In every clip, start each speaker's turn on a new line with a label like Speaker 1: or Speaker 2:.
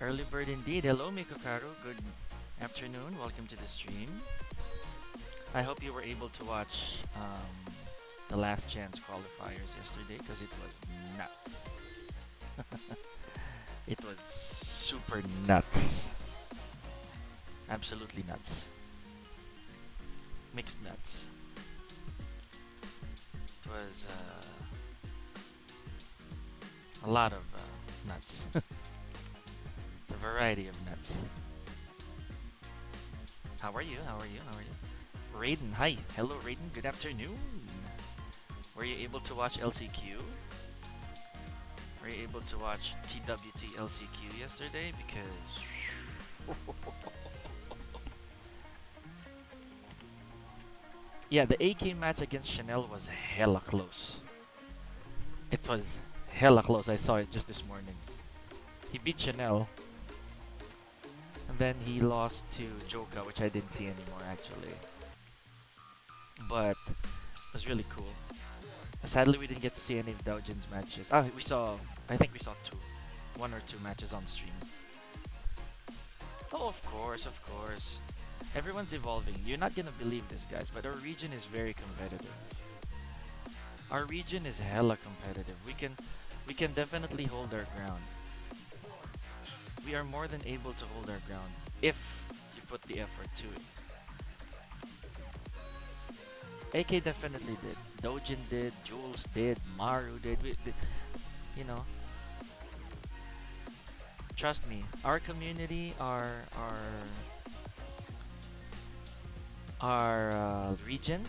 Speaker 1: Early bird indeed. Hello, Mikokaru. Good afternoon. Welcome to the stream. I hope you were able to watch the last chance qualifiers yesterday because it was nuts. It was super nuts. Absolutely nuts. Mixed nuts. It was a lot of nuts. It's a variety of nuts. How are you? How are you? How are you? Raiden, hi. Hello, Raiden. Good afternoon. Were you able to watch LCQ? Were you able to watch TWT LCQ yesterday? Because yeah, the AK match against Chanel was hella close. It was hella close. I saw it just this morning. He beat Chanel, and then he lost to Joka, which I didn't see anymore actually. But it was really cool. Sadly, we didn't get to see any of Daojin's matches. Ah, we saw. I think we saw one or two matches on stream. Oh, of course, of course. Everyone's evolving. You're not gonna believe this, guys, but our region is very competitive. Our region is hella competitive. We can definitely hold our ground. We are more than able to hold our ground if you put the effort to it. AK definitely did. Dojin did. Jules did. Maru did. You know, trust me. Our community, our region.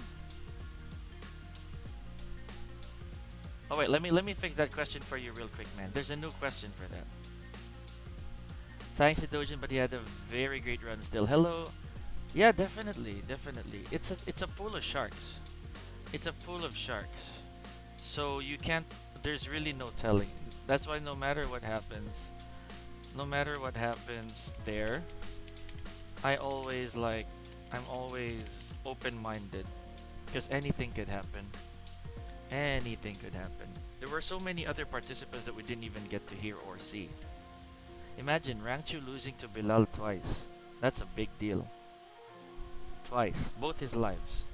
Speaker 1: Oh wait, let me fix that question for you real quick, man. There's a new question for that. Thanks to Dojin, but he had a very great run still. Hello. Yeah, definitely, definitely. It's a pool of sharks. It's a pool of sharks. So you can't. There's really no telling. That's why no matter what happens there, I always like. I'm always open-minded because anything could happen. Anything could happen. There were so many other participants that we didn't even get to hear or see. Imagine Rangchu losing to Bilal twice. That's a big deal. Twice, both his lives.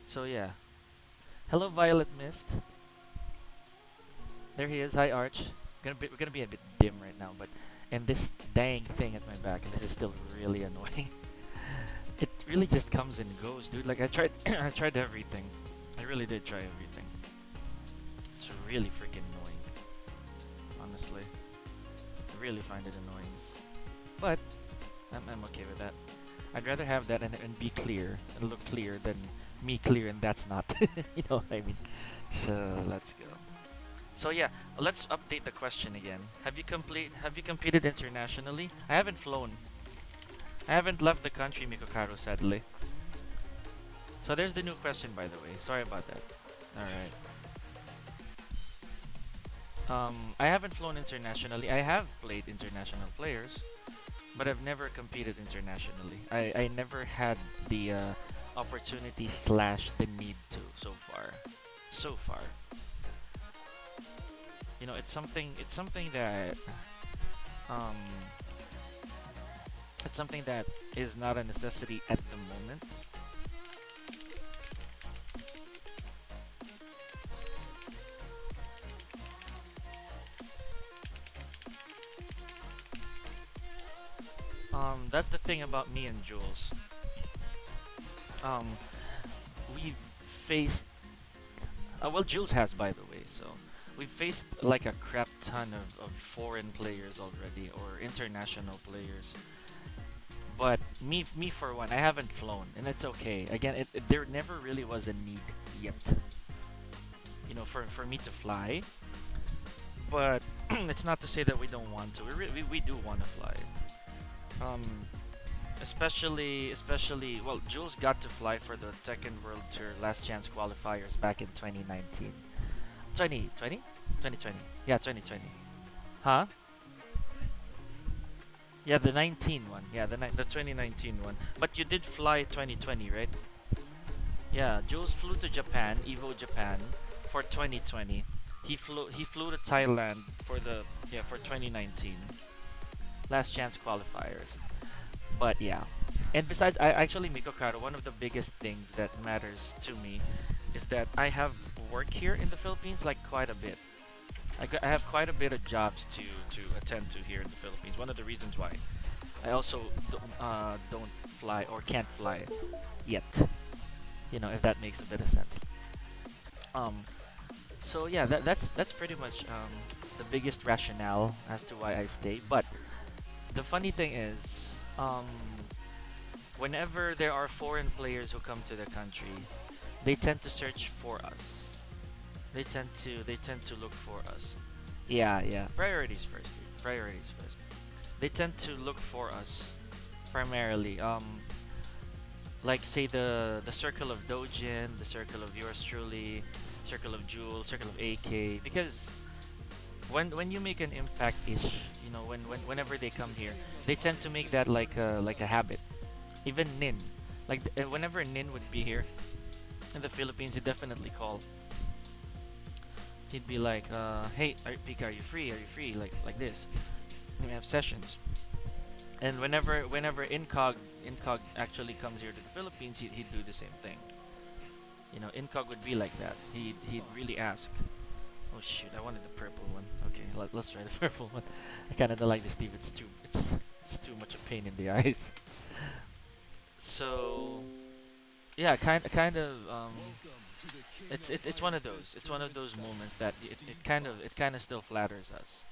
Speaker 1: So yeah. Hello, Violet Mist. There he is. Hi, Arch. We're gonna be a bit dim right now, but and this dang thing at my back, and this is still really annoying. It really just comes and goes, dude. Like I tried, I tried everything. I really did try everything. It's really freaking annoying. Honestly, I really find it annoying. But I'm okay with that. I'd rather have that and be clear and look clear than me clear and that's not. You know what I mean? So let's go. So yeah, let's update the question again. Have you competed internationally? I haven't flown. I haven't left the country, Mikokaru, sadly. So there's the new question, by the way. Sorry about that. Alright. I haven't flown internationally. I have played international players, but I've never competed internationally. I never had the opportunity slash the need to so far. So far. You know, it's something that um it's something that is not a necessity at the moment. That's the thing about me and Jules. Um, we've faced well, Jules has, by the way. So we've faced like a crap ton of foreign players already or international players. But me for one, I haven't flown, and it's okay. Again, there never really was a need yet, you know, for me to fly. But it's not to say that we don't want to. We do want to fly. Um, especially well, Jules got to fly for the Tekken World Tour Last Chance qualifiers back in 2019. 2020? 2020. Yeah, 2020. Huh? Yeah, the 19 one. Yeah, the 2019 one. But you did fly 2020, right? Yeah, Jules flew to Japan, Evo Japan, for 2020. He flew to Thailand for the yeah for 2019 last chance qualifiers. But yeah, and besides, I actually Miko Karo, one of the biggest things that matters to me is that I have work here in the Philippines like quite a bit. I have quite a bit of jobs to attend to here in the Philippines. One of the reasons why I also don't fly or can't fly yet. You know, if that makes a bit of sense. Um, so yeah, that's pretty much the biggest rationale as to why I stay. But the funny thing is, whenever there are foreign players who come to the country, they tend to search for us. They tend to look for us. Yeah, yeah. Priorities first, dude. Priorities first. They tend to look for us primarily. Like say the circle of Dojin, the circle of yours truly, circle of Jewel, circle of AK, because when you make an impact ish, you know, whenever they come here, they tend to make that like a habit. Even Nin, like whenever Nin would be here in the Philippines, he'd definitely call. He'd be like, "Hey, Pika, are you free? Are you free?" Like this. We have sessions, and whenever Incog actually comes here to the Philippines, he'd do the same thing. You know, Incog would be like that. He'd really ask. Oh shoot! I wanted the purple one. Okay, let's try the purple one. I kind of don't like this, Steve. It's too much a pain in the eyes. So yeah, kind of it's one of those. It's one of those moments that it kind of still flatters us.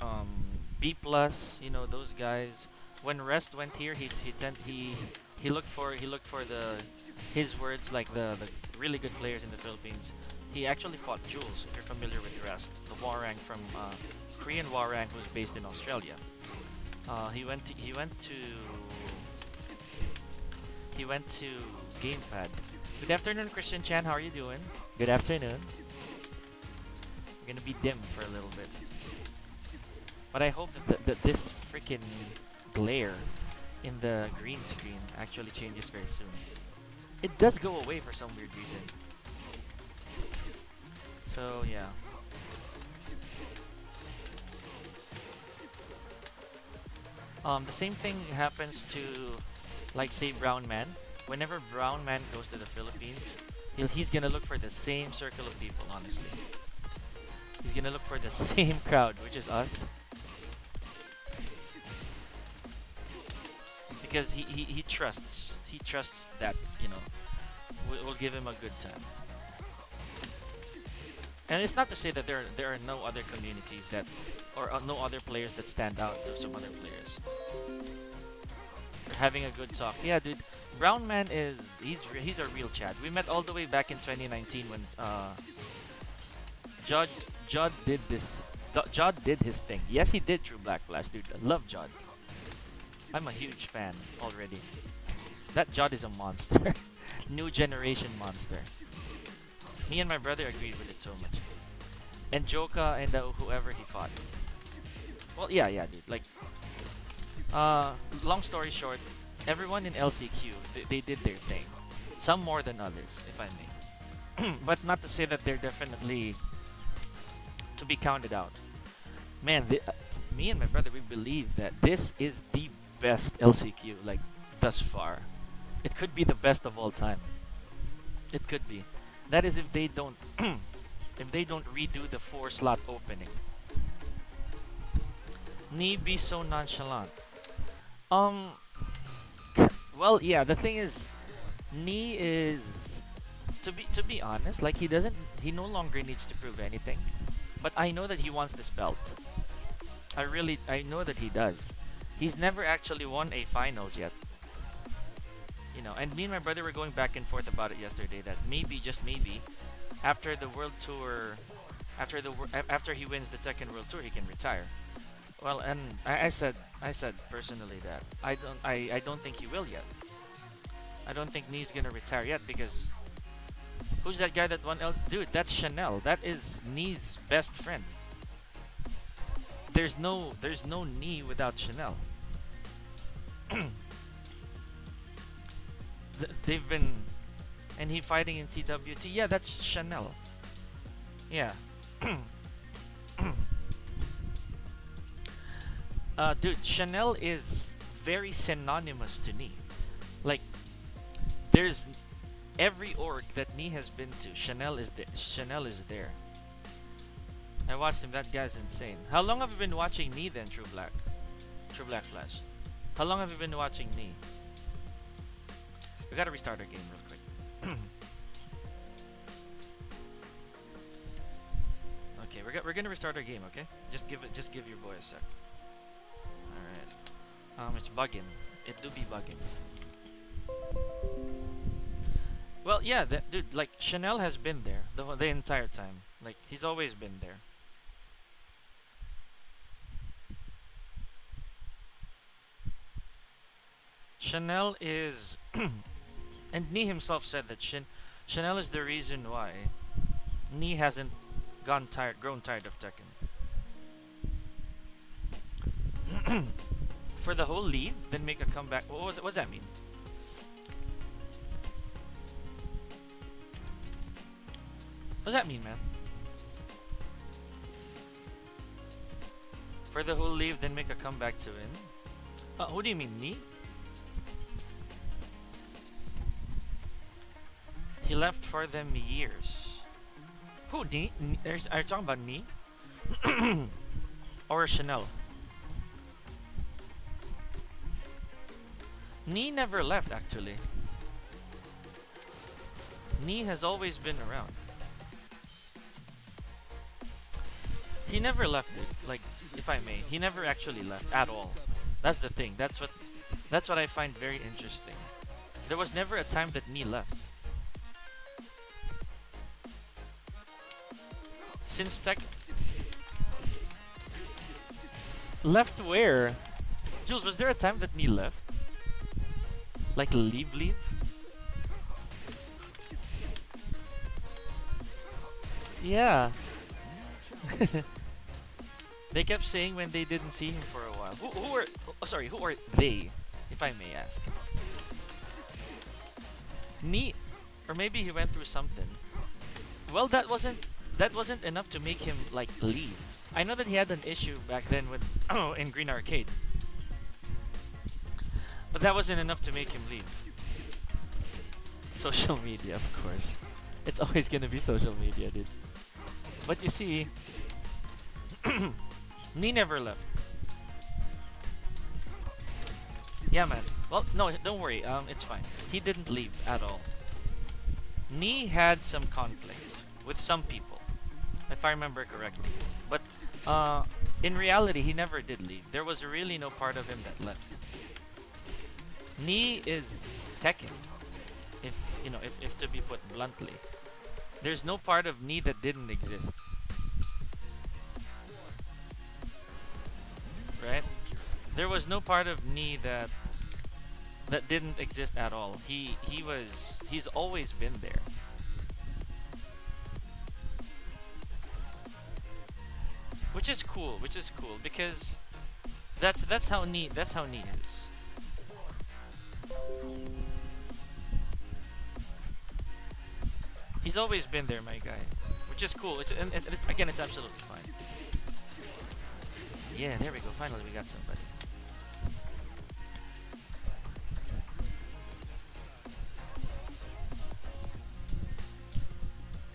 Speaker 1: Um, B plus, you know those guys. When Rest went here, he looked for the his words like the really good players in the Philippines. He actually fought Jules, if you're familiar with Rest, the Warang from Korean Warang who's based in Australia. He went to Gamepad. Good afternoon, Christian Chan. How are you doing? Good afternoon. We're gonna be dim for a little bit, but I hope that this freaking glare in the green screen actually changes very soon. It does go away for some weird reason. So yeah. The same thing happens to, like, say, Brown Man. Whenever Brown Man goes to the Philippines, he's gonna look for the same circle of people. Honestly, he's gonna look for the same crowd, which is us, because he trusts that we'll give him a good time. And it's not to say that there are no other communities that, or no other players that stand out to some other players. We're having a good talk. Yeah, dude. Brown Man he's a real Chad. We met all the way back in 2019 when Judd Judd did this. Judd did his thing. Yes, he did True Black Flash, dude. I love Judd. I'm a huge fan already. That Judd is a monster. New generation monster. Me and my brother agreed with it so much. And Joka and whoever he fought. Well, yeah, dude. Like, long story short, everyone in LCQ, they did their thing. Some more than others, if I may. But not to say that they're definitely to be counted out. Man, me and my brother, we believe that this is the best LCQ, like, thus far. It could be the best of all time. It could be. That is if they don't if they don't redo the 4 slot opening. Need be so nonchalant. Um well, yeah, the thing is, Knee is, to be honest, like, he no longer needs to prove anything. But I know that he wants this belt. I know that he does. He's never actually won a finals yet. And me and my brother were going back and forth about it yesterday, that maybe, just maybe, after the world tour, after he wins the Tekken World Tour, he can retire. Well, and I said personally that I don't think he will yet. I don't think Knee's gonna retire yet, because who's that guy that won Dude, that's Chanel. That is Knee's best friend. there's no knee without Chanel. They've been, and he fighting in TWT. Yeah, that's Chanel. Yeah. Dude, Chanel is very synonymous to knee. Like, there's every org that knee has been to, Chanel is there. Chanel is there. I watched him. That guy's insane. How long have you been watching knee then, True Black? True Black Flash. How long have you been watching knee? We gotta restart our game real quick. Okay, we're gonna restart our game. Okay, just give your boy a sec. All right. It's bugging. It do be bugging. Well, yeah, dude. Like Chanel has been there the entire time. Like he's always been there. Chanel is, and Nee himself said that Chanel is the reason why Nee hasn't grown tired of Tekken. For the whole leave, then make a comeback. What does that mean? What does that mean, man? For the whole leave, then make a comeback to win. What do you mean, Nee? He left for them years. Who? Nee? Are you talking about Nee? Or Chanel? Nee never left, actually. Nee has always been around. He never left it. Like, if I may, he never actually left at all. That's the thing. That's what I find very interesting. There was never a time that Nee left. Since left where? Jules, was there a time that Nee left? Like leave? Yeah. They kept saying when they didn't see him for a while. Who are they, if I may ask? Nee, or maybe he went through something. Well, that wasn't enough to make him like leave. I know that he had an issue back then with in Green Arcade, but that wasn't enough to make him leave. Social media, of course. It's always gonna be social media, dude. But you see, Nee never left. Yeah, man. Well, no, don't worry. It's fine. He didn't leave at all. Nee had some conflicts with some people, if I remember correctly. But in reality, he never did leave. There was really no part of him that left. Nee is Tekken, if to be put bluntly. There's no part of Nee that didn't exist. Right? There was no part of Nee that didn't exist at all. He's always been there. Which is cool because that's how Nee is. He's always been there, my guy. Which is cool. It's absolutely fine. Yeah, there we go. Finally, we got somebody.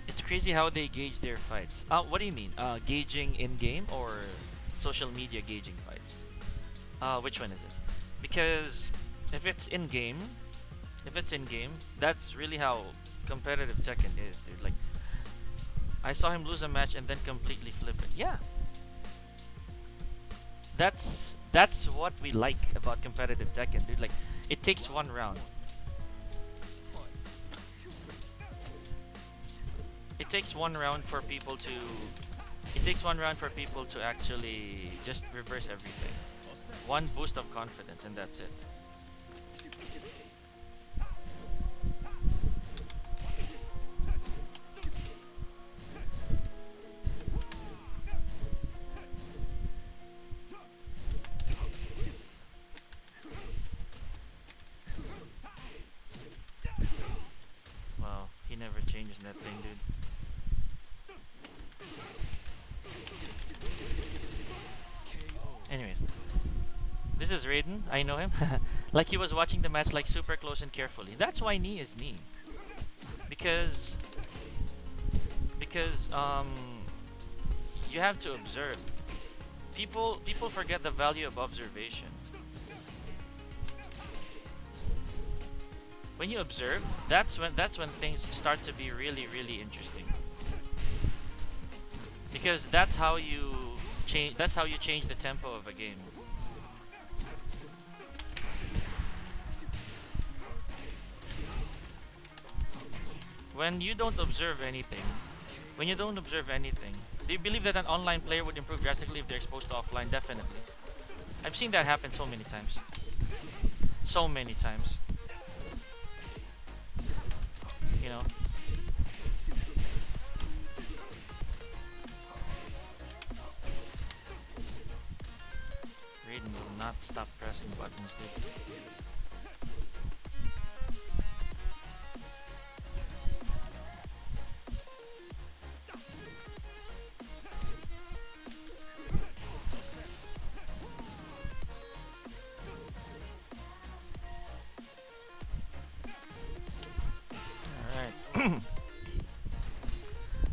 Speaker 1: It's crazy how they gauge their fights. What do you mean? Gauging in-game or social media gauging fights? Which one is it? Because if it's in-game, that's really how competitive Tekken is, dude. Like, I saw him lose a match and then completely flip it. Yeah. That's what we like about competitive Tekken, dude. Like, it takes one round. It takes one round for people to actually just reverse everything. One boost of confidence and that's it. never changes that thing, dude. Anyways, this is Raiden. I know him. Like he was watching the match like super close and carefully. That's why knee is knee. Because you have to observe. People forget the value of observation. When you observe, that's when things start to be really interesting. Because that's how you change the tempo of a game. When you don't observe anything, do you believe that an online player would improve drastically if they're exposed to offline? Definitely. I've seen that happen so many times. So many times. You know? Raiden will not stop pressing buttons, dude.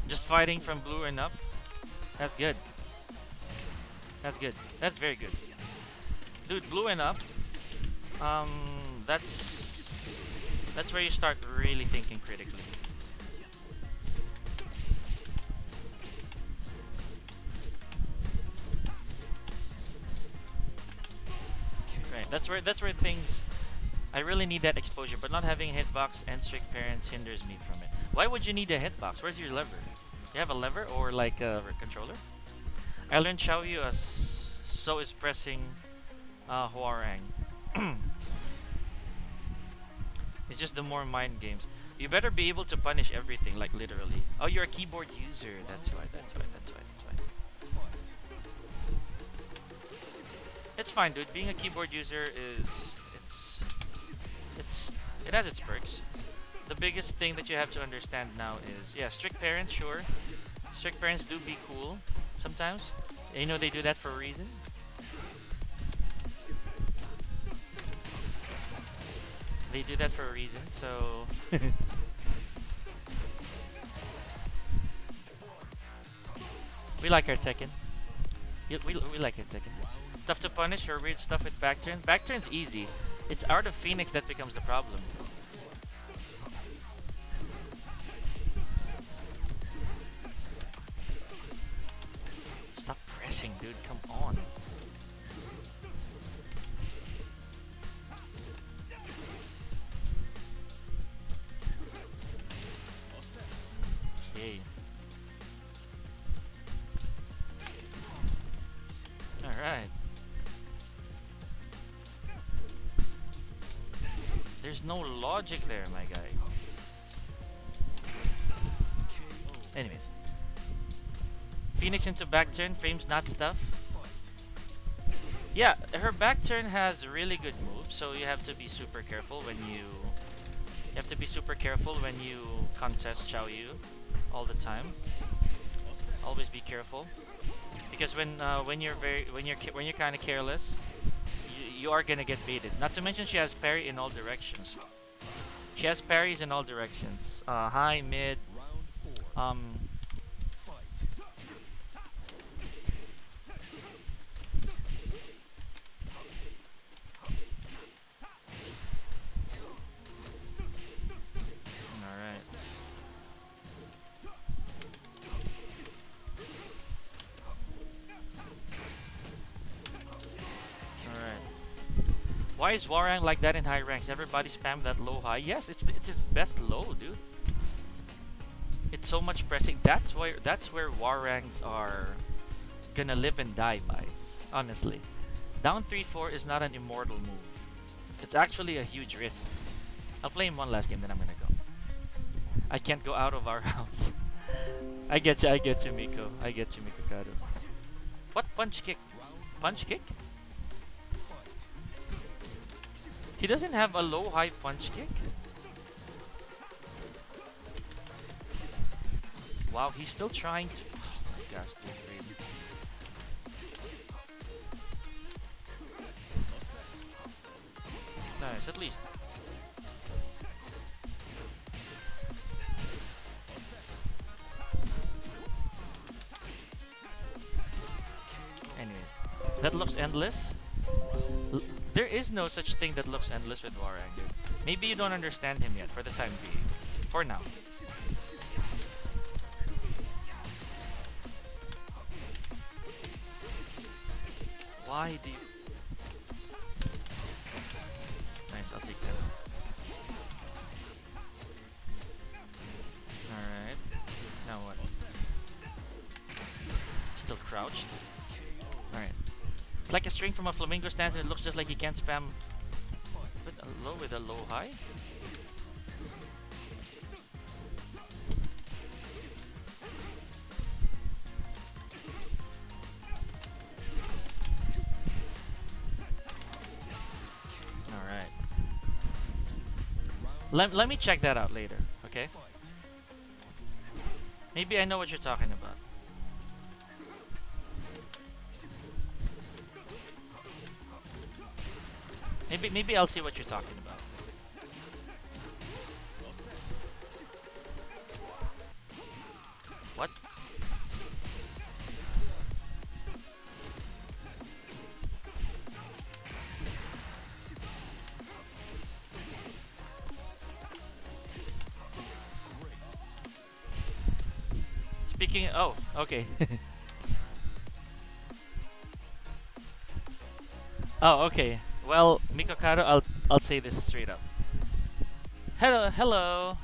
Speaker 1: Just fighting from blue and up. That's good. That's good. That's very good. Dude, blue and up. That's where you start really thinking critically. Right. That's where things. I really need that exposure, but not having a hitbox and strict parents hinders me from it. Why would you need a hitbox? Where's your lever? You have a lever or like a controller? I learned Xiaoyu as so is pressing Huarang. It's just the more mind games. You better be able to punish everything, like literally. Oh, you're a keyboard user. That's why. It's fine, dude. Being a keyboard user is it has its perks. The biggest thing that you have to understand now is, yeah, strict parents, sure. Strict parents do be cool sometimes. You know they do that for a reason. They do that for a reason, so we like our Tekken. We like our Tekken. Tough to punish or weird stuff with back turns. Back turns easy. It's Art of Phoenix that becomes the problem. Stop pressing, dude. Come on. Okay. Alright. There's no logic there, my guy. Anyways. Phoenix into back turn, frames not stuff. Yeah, her back turn has really good moves, so you have to be super careful when you contest Xiaoyu all the time. Always be careful. Because when you're kind of careless, you are gonna get baited. Not to mention she has parry in all directions. She has parries in all directions. High, mid, Alright. Why is Warang like that in high ranks? Everybody spam that low high. Yes, it's his best low, dude. It's so much pressing. That's where Warangs are gonna live and die by. Honestly, down 3-4 is not an immortal move. It's actually a huge risk. I'll play him one last game, then I'm gonna go. I can't go out of our house. I get you, Miko. I get you, Mikokado. What punch kick? Punch kick? He doesn't have a low-high punch kick? Wow, he's still trying to. Oh my gosh, dude, crazy. Nice, at least. Anyways, that looks endless. There is no such thing that looks endless with Warang, dude. Maybe you don't understand him yet for the time being. For now. Why do you... Nice, I'll take that. Alright. Now what? Still crouched. Alright. It's like a string from a flamingo stance and it looks just like he can't spam with a low high. Alright. Let me check that out later, okay? Maybe I know what you're talking about. Maybe I'll see what you're talking about. What? Speaking. Oh, okay. Oh, okay. Well, Mikokaro, I'll say this straight up. Hello.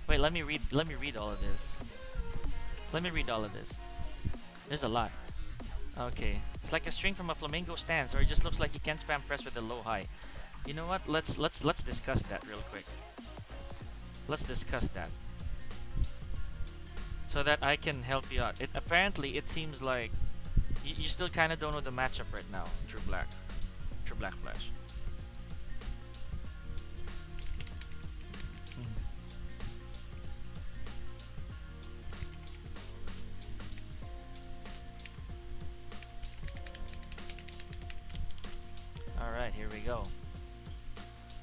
Speaker 1: Wait, let me read all of this. Let me read all of this. There's a lot. Okay. It's like a string from a flamingo stance, or it just looks like you can't spam press with a low high. You know what? Let's discuss that real quick. Let's discuss that. So that I can help you out. Apparently it seems like you still kind of don't know the matchup right now. True Black Flash. All right, here we go.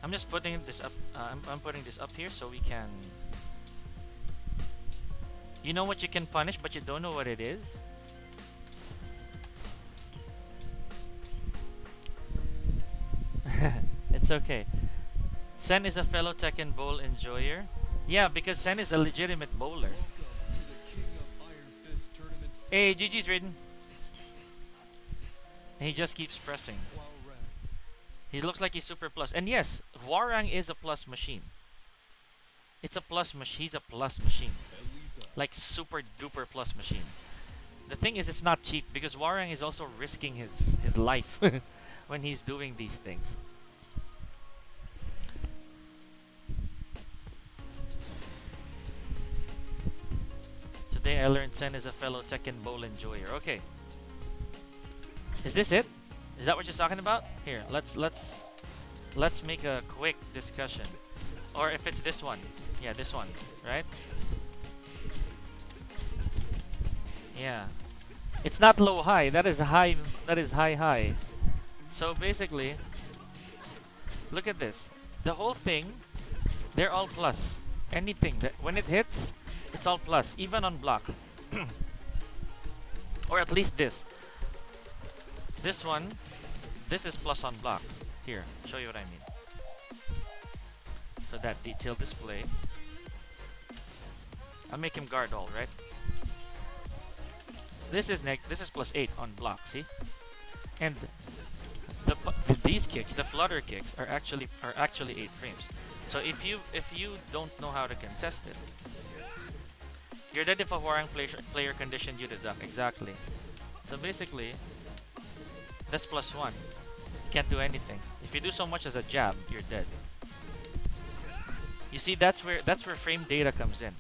Speaker 1: I'm just putting this up. I'm putting this up here so we can. You know what you can punish, but you don't know what it is. It's okay. Sen is a fellow Tekken bowl enjoyer. Yeah, because Sen is a legitimate bowler. Hey, GG's Raiden. And he just keeps pressing. He looks like he's super plus. And yes, Warang is a plus machine. It's a plus machine. He's a plus machine. Like super duper plus machine. The thing is, it's not cheap because Warang is also risking his life when he's doing these things. Today I learned Sen is a fellow Tekken bowl enjoyer. Okay. Is this it? Is that what you're talking about? Here, let's make a quick discussion. Or if it's this one. Yeah, this one, right? Yeah. It's not low high. That is high high. So basically, look at this. The whole thing, they're all plus. Anything that when it hits, it's all plus, even on block. Or at least this. This one, this is plus on block. Here, show you what I mean. So that detailed display. I'll make him guard all, right? This is plus 8 on block, see? And these kicks, the flutter kicks, are actually 8 frames. So if you don't know how to contest it, you're dead if a Warang player conditioned you to duck. Exactly. So basically, that's plus 1. Can't do anything. If you do so much as a jab, you're dead. You see, that's where frame data comes in.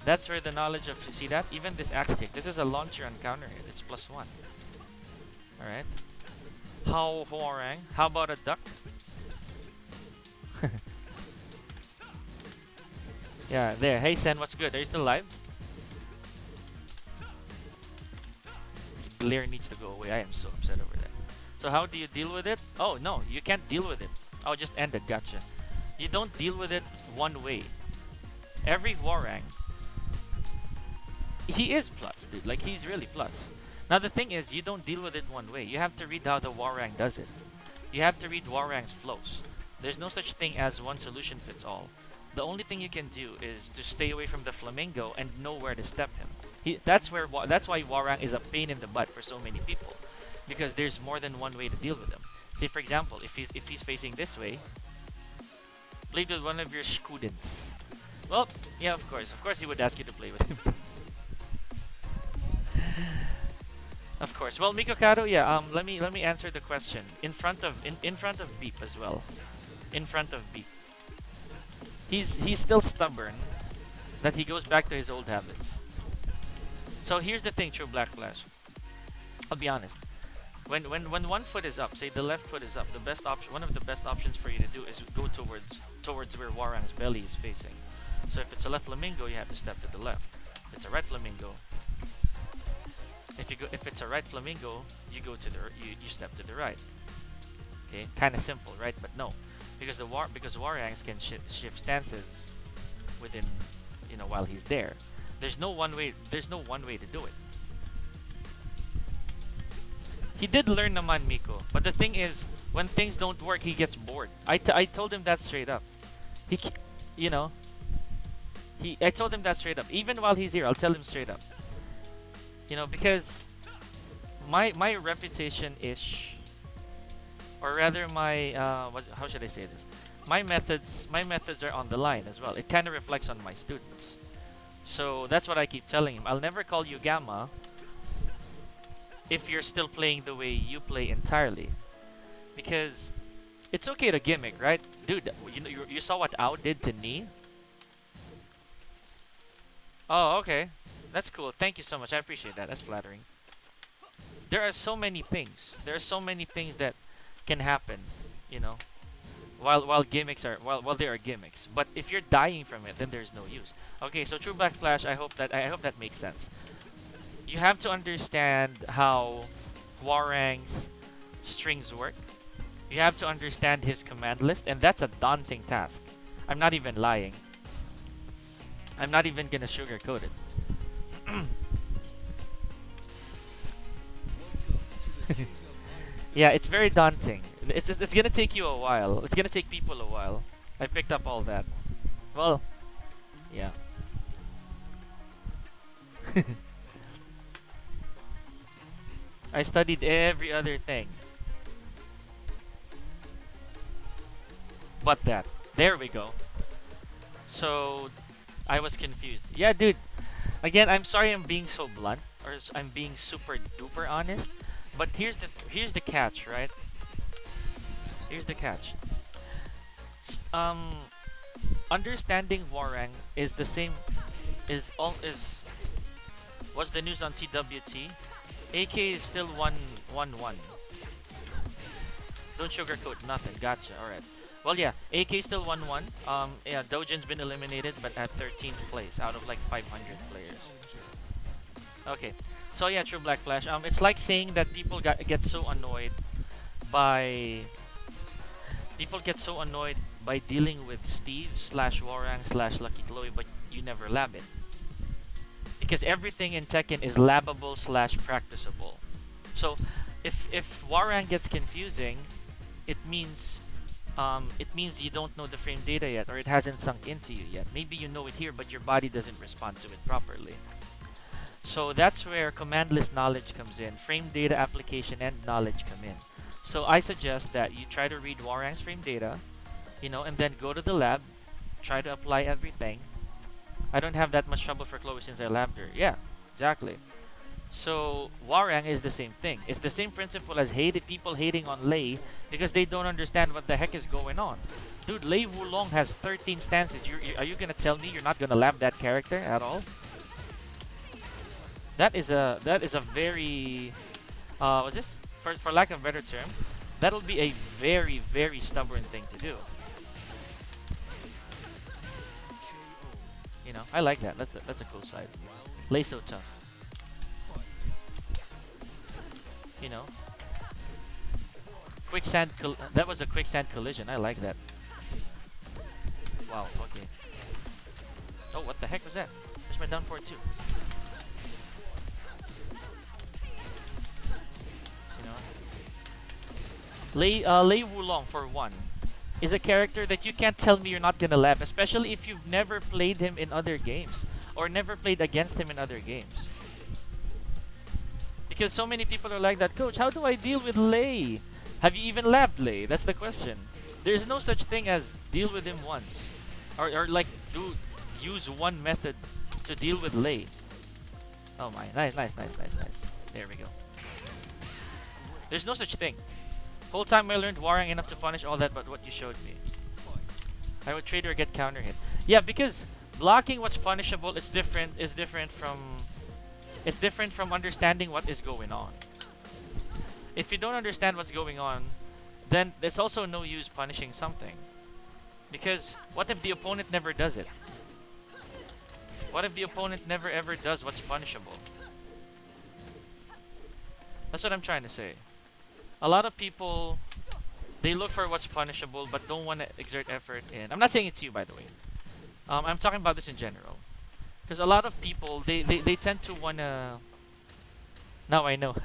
Speaker 1: That's where the knowledge of, see that? Even this axe kick, this is a launcher and counter hit. It's plus 1. Alright. How Warang? How about a duck? Yeah, there. Hey Sen, what's good? Are you still alive? This glare needs to go away. I am so upset over that. So how do you deal with it? Oh no, you can't deal with it. Oh, just end it. Gotcha. You don't deal with it one way. Every Warang, he is plus, dude. Like he's really plus. Now the thing is, you don't deal with it one way. You have to read how the Warang does it. You have to read Warang's flows. There's no such thing as one solution fits all. The only thing you can do is to stay away from the flamingo and know where to step him. That's why Warang is a pain in the butt for so many people, because there's more than one way to deal with him. Say for example, if he's facing this way, play with one of your students. Well, yeah, of course he would ask you to play with him. Of course. Well, Mikokado, yeah. Let me answer the question in front of Beep as well. In front of Beep, he's still stubborn that he goes back to his old habits. So here's the thing, True Black Flash. I'll be honest. When one foot is up, say the left foot is up, the best option, one of the best options for you to do is go towards where Warang's belly is facing. So if it's a left flamingo, you have to step to the left. If it's a right flamingo, if it's a right flamingo, you go to the you step to the right. Okay, kind of simple, right? But no, because Warangs can shift stances within, while he's there. There's no one way to do it. He did learn naman, Miko, but the thing is, when things don't work, he gets bored. I told him that straight up. He, you know, I told him that straight up. Even while he's here, I'll tell him straight up. Because my reputation ish, or rather my how should I say this? My methods are on the line as well. It kind of reflects on my students. So that's what I keep telling him. I'll never call you Gamma if you're still playing the way you play entirely, because it's okay to gimmick, right, dude? You saw what Ao did to Ni. Oh, okay, that's cool. Thank you so much. I appreciate that. That's flattering. There are so many things. There are so many things that can happen, while gimmicks are while there are gimmicks. But if you're dying from it, then there's no use. Okay, so True Black Flash. I hope that makes sense. You have to understand how Warang's strings work. You have to understand his command list, and that's a daunting task. I'm not even lying. I'm not even gonna sugarcoat it. Yeah, it's very daunting. It's gonna take you a while. It's gonna take people a while. I picked up all that. Well, yeah. I studied every other thing but that. There we go. So I was confused. Yeah, dude. Again, I'm sorry I'm being so blunt, or I'm being super duper honest. But here's the catch, right? Here's the catch. Understanding Warang is the same. What's the news on TWT? AK is still 1-1-1. Don't sugarcoat nothing. Gotcha. Alright. Well, yeah. AK still 1-1. Yeah, Dojin's been eliminated, but at 13th place out of like 500 players. Okay. So yeah, True Black Flash. It's like saying that people get so annoyed by dealing with Steve / Warang / Lucky Chloe, but you never lab it. Because everything in Tekken is labbable / practicable. So if Warang gets confusing, it means you don't know the frame data yet, or it hasn't sunk into you yet. Maybe you know it here, but your body doesn't respond to it properly. So that's where command list knowledge comes in. Frame data application and knowledge come in. So I suggest that you try to read Warang's frame data, and then go to the lab, try to apply everything. I don't have that much trouble for Chloe since I labbed her. Yeah, exactly. So Warang is the same thing. It's the same principle as people hating on Lei because they don't understand what the heck is going on. Dude, Lei Wulong has 13 stances. Are you gonna tell me you're not gonna lab that character at all? That is a very what's this? For lack of a better term, that'll be a very, very stubborn thing to do. know, I like that. That's a cool side. Lay so tough. You know, quicksand. That was a quicksand collision. I like that. Wow. Okay. Oh, what the heck was that? There's my down forward too. You know, Lei Wulong for one is a character that you can't tell me you're not gonna lab, especially if you've never played him in other games or never played against him in other games. Because so many people are like that, Coach, how do I deal with Lei? Have you even labbed Lei? That's the question. There's no such thing as deal with him once. Or like use one method to deal with Lei. Oh my, nice. There we go. There's no such thing. Whole time I learned Warang enough to punish all that but what you showed me. I would trade or get counter hit. Yeah, because blocking what's punishable is different from understanding what is going on. If you don't understand what's going on, then there's also no use punishing something. Because what if the opponent never does it? What if the opponent never ever does what's punishable? That's what I'm trying to say. A lot of people, they look for what's punishable but don't want to exert effort in. I'm not saying it's you, by the way. I'm talking about this in general. Because a lot of people, they tend to want to... Now I know.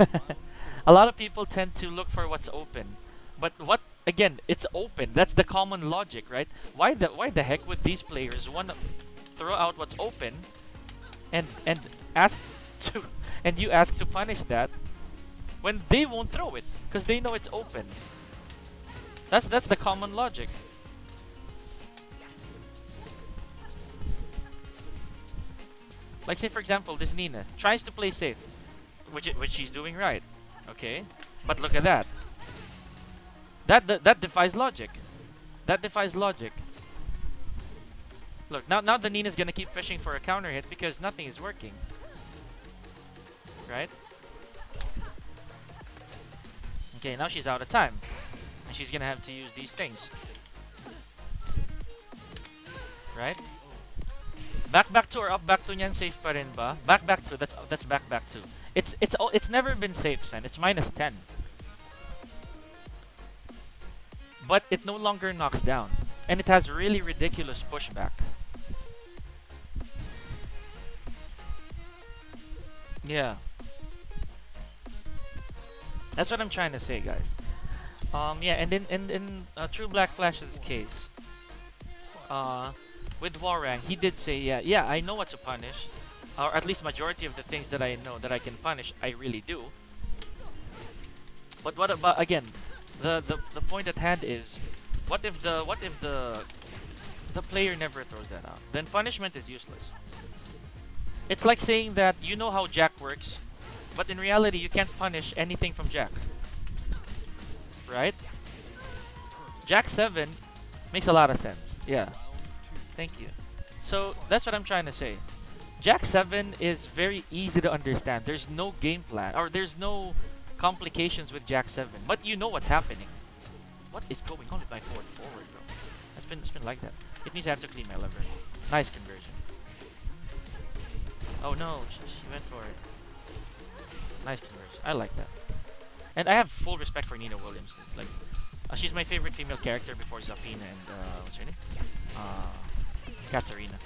Speaker 1: A lot of people tend to look for what's open. But what, again, it's open. That's the common logic, right? Why the heck would these players want to throw out what's open and ask to... and you ask to punish that when they won't throw it because they know it's open? That's the common logic. Like say for example, this Nina tries to play safe, which she's doing right, okay? But look at that. That defies logic. That defies logic. Look, now the Nina's gonna keep fishing for a counter hit because nothing is working, right? Okay, now she's out of time, and she's gonna have to use these things, right? Back to or up back to niyan safe pa rin ba? Back to, that's back to. It's never been safe, Sen. It's -10. But it no longer knocks down, and it has really ridiculous pushback. Yeah. That's what I'm trying to say, guys. Yeah, and in True Black Flash's case, with Warang, he did say, yeah, I know what to punish, or at least majority of the things that I know that I can punish, I really do. But what about, again, the point at hand is, what if the player never throws that out? Then punishment is useless. It's like saying that you know how Jack works, but in reality you can't punish anything from Jack, right? Jack 7 makes a lot of sense. Yeah. Thank you. So that's what I'm trying to say. Jack 7 is very easy to understand. There's no game plan, or there's no complications with Jack 7, but you know what's happening. What is going on with my forward, bro? It's been like that. It means I have to clean my lever. Nice conversion. Oh no, she went for it. Nice conversion. I like that. And I have full respect for Nina Williams. Like, she's my favorite female character before Zafina and what's her name? Katarina.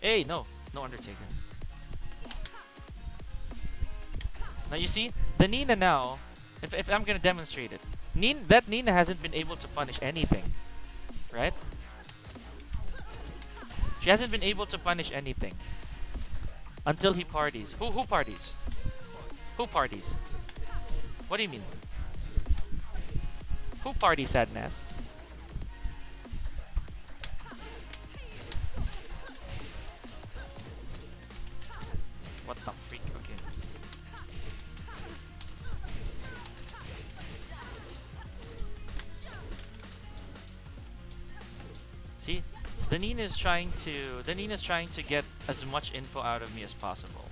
Speaker 1: Hey, no Undertaker. Now you see, the Nina now, if I'm gonna demonstrate it, that Nina hasn't been able to punish anything, right? She hasn't been able to punish anything until he parties. Who parties? Who parties? What do you mean? Who parties, Sadness? What the freak? Okay. See, the Nina's trying to get as much info out of me as possible.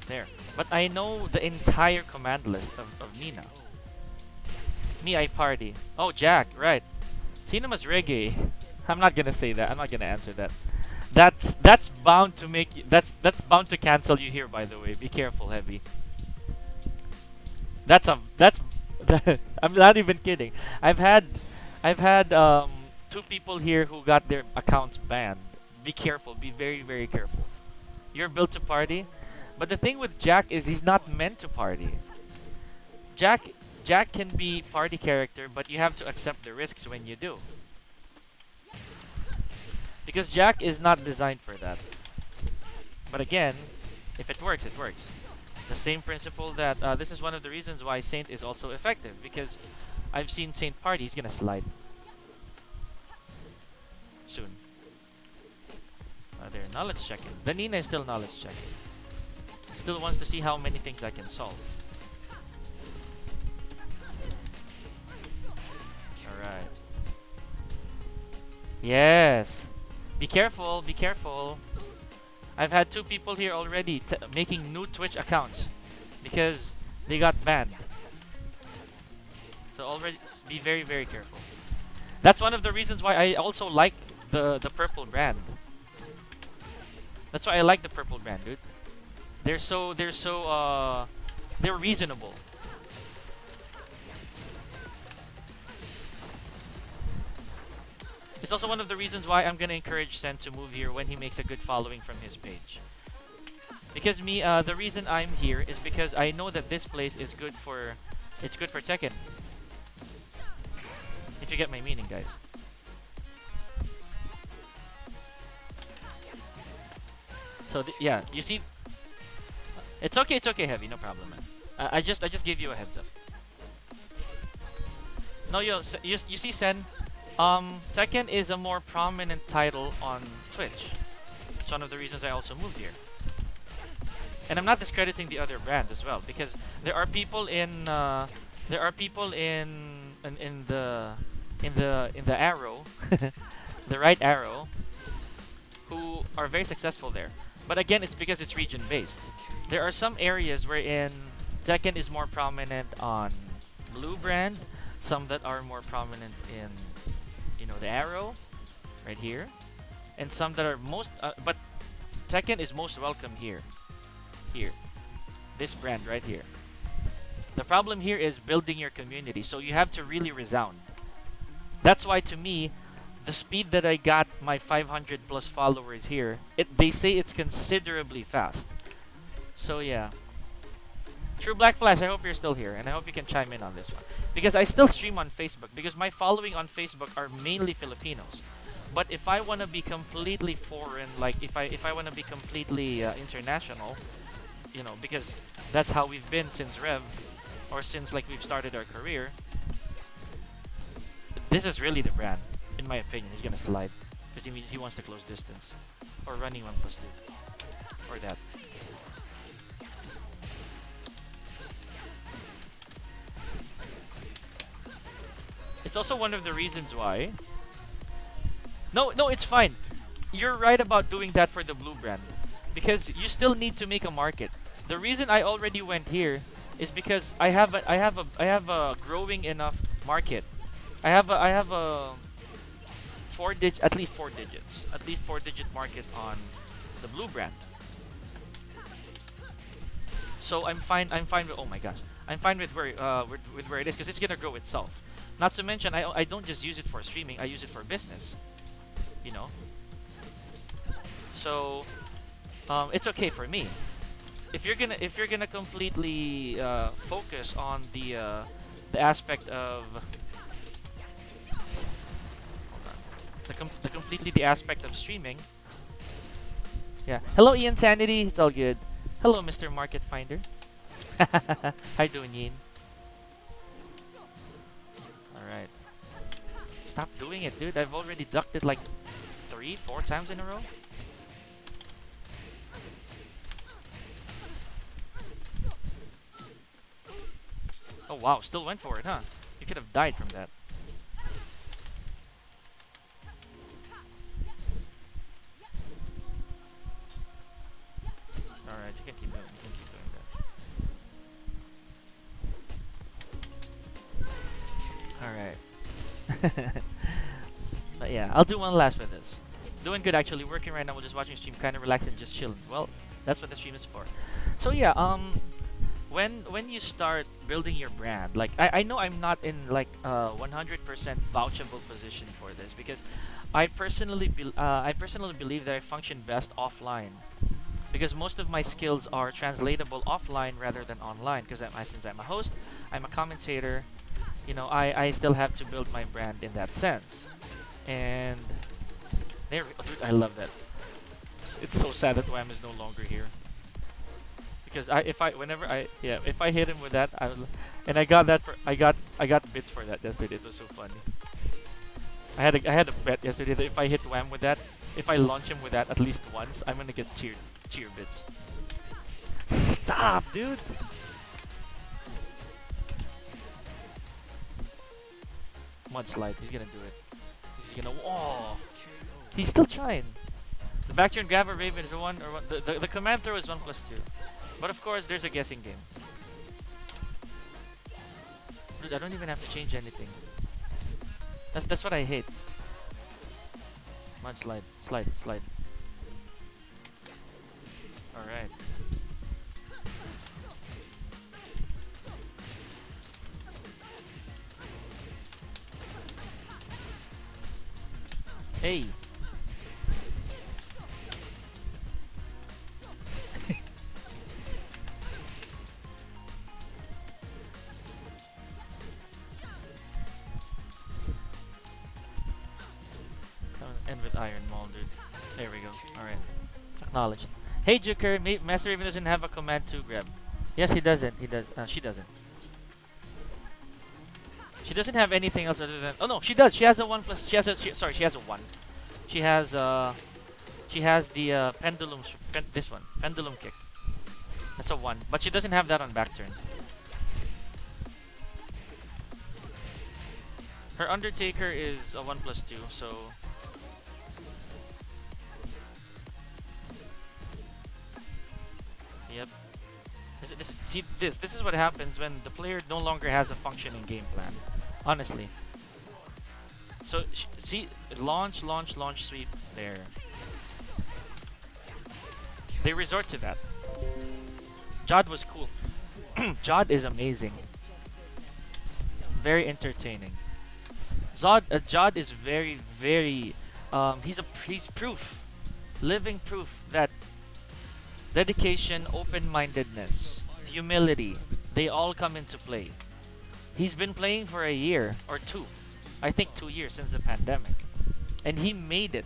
Speaker 1: There. But I know the entire command list of Nina. Me, I party. Oh, Jack, right. Cinema's reggae. I'm not gonna say that. I'm not gonna answer that. That's bound to make you. That's bound to cancel you here. By the way, be careful, Heavy. That's. I'm not even kidding. I've had, I've had two people here who got their accounts banned. Be careful. Be very very careful. You're built to party, but the thing with Jack is he's not meant to party. Jack Jack can be party character, but you have to accept the risks when you do. Because Jack is not designed for that. But again, if it works, it works. The same principle that this is one of the reasons why Saint is also effective. Because I've seen Saint party, he's gonna slide soon. They're knowledge checking. The Nina is still knowledge checking. Still wants to see how many things I can solve. Alright. Yes. Be careful, be careful. I've had two people here already making new Twitch accounts because they got banned. So already be very very careful. That's one of the reasons why I also like the purple brand. That's why I like the purple brand, dude. They're reasonable. It's also one of the reasons why I'm gonna encourage Sen to move here when he makes a good following from his page. Because me, the reason I'm here is because I know that this place is good for, it's good for Tekken. If you get my meaning, guys. So yeah, you see, it's okay, Heavy, no problem, man. I just gave you a heads up. No, you see, Sen. Tekken is a more prominent title on Twitch. It's one of the reasons I also moved here. And I'm not discrediting the other brands as well, because there are people in the arrow, the right arrow, who are very successful there. But again, it's because it's region based. There are some areas wherein Tekken is more prominent on blue brand, some that are more prominent in, you know, the arrow right here, and some that are most but Tekken is most welcome here, this brand right here. The problem here is building your community, so you have to really resound. That's why, to me, the speed that I got my 500 plus followers here, they say it's considerably fast. So yeah, True Black Flash, I hope you're still here, and I hope you can chime in on this one. Because I still stream on Facebook, because my following on Facebook are mainly Filipinos. But if I want to be completely foreign, like if I want to be completely international, you know, because that's how we've been since Rev, or since like we've started our career, this is really the brand, in my opinion. He's gonna slide, because he wants to close distance. Or running 1+2. Or that. It's also one of the reasons why... No, it's fine. You're right about doing that for the blue brand. Because you still need to make a market. The reason I already went here is because I have a growing enough market. I have a at least 4 digits. At least 4-digit market on the blue brand. So I'm fine with, oh my gosh. I'm fine with where it is, because it's gonna grow itself. Not to mention, I don't just use it for streaming, I use it for business. You know? So it's okay for me. If you're gonna completely focus on the aspect of the aspect of streaming. Yeah. Hello, Ian Sanity. It's all good. Hello, Mr. Market Finder. How you doing, Yin? Alright. Stop doing it, dude. I've already ducked it like 3-4 times in a row. Oh wow, still went for it, huh? You could have died from that. Alright, you can keep doing that. Alright. But yeah, I'll do one last with this. Doing good actually, working right now, we're just watching stream, kinda relaxing, just chilling. Well, that's what the stream is for. So yeah, when you start building your brand, like I know I'm not in like 100% vouchable position for this because I personally believe that I function best offline because most of my skills are translatable offline rather than online because since I'm a host, I'm a commentator, I still have to build my brand in that sense. And there, dude, I love that. It's so sad that Wham is no longer here. Because if I hit him with that, and I got that I got bits for that yesterday. It was so funny. I had a bet yesterday that if I hit Wham with that, if I launch him with that at least once, I'm gonna get cheer bits. Stop, dude. Mudslide. He's gonna do it. He's gonna. Oh, he's still trying. The back turn grab or Raven is one or one. The command throw is 1+2. But of course, there's a guessing game. Dude, I don't even have to change anything. That's what I hate. Mud slide. Alright. Hey. End with Iron Maul, dude. There we go. Alright. Acknowledged. Hey, Joker. Master Raven doesn't have a command to grab. Yes, he doesn't. He does. She doesn't. She doesn't have anything else other than. Oh no, she does. She has a 1+. She has a. Sorry, she has a 1. She has She has the pendulum. This one, pendulum kick. That's a 1. But she doesn't have that on back turn. Her Undertaker is a 1+2. So. Yep. This is what happens when the player no longer has a functioning game plan. Honestly. So see, launch, sweep there. They resort to that. Jod was cool. Jod is amazing. Very entertaining. Jod is very. He's proof, living proof that dedication, open-mindedness, humility, they all come into play. He's been playing for a year or 2. I think 2 years since the pandemic. And he made it.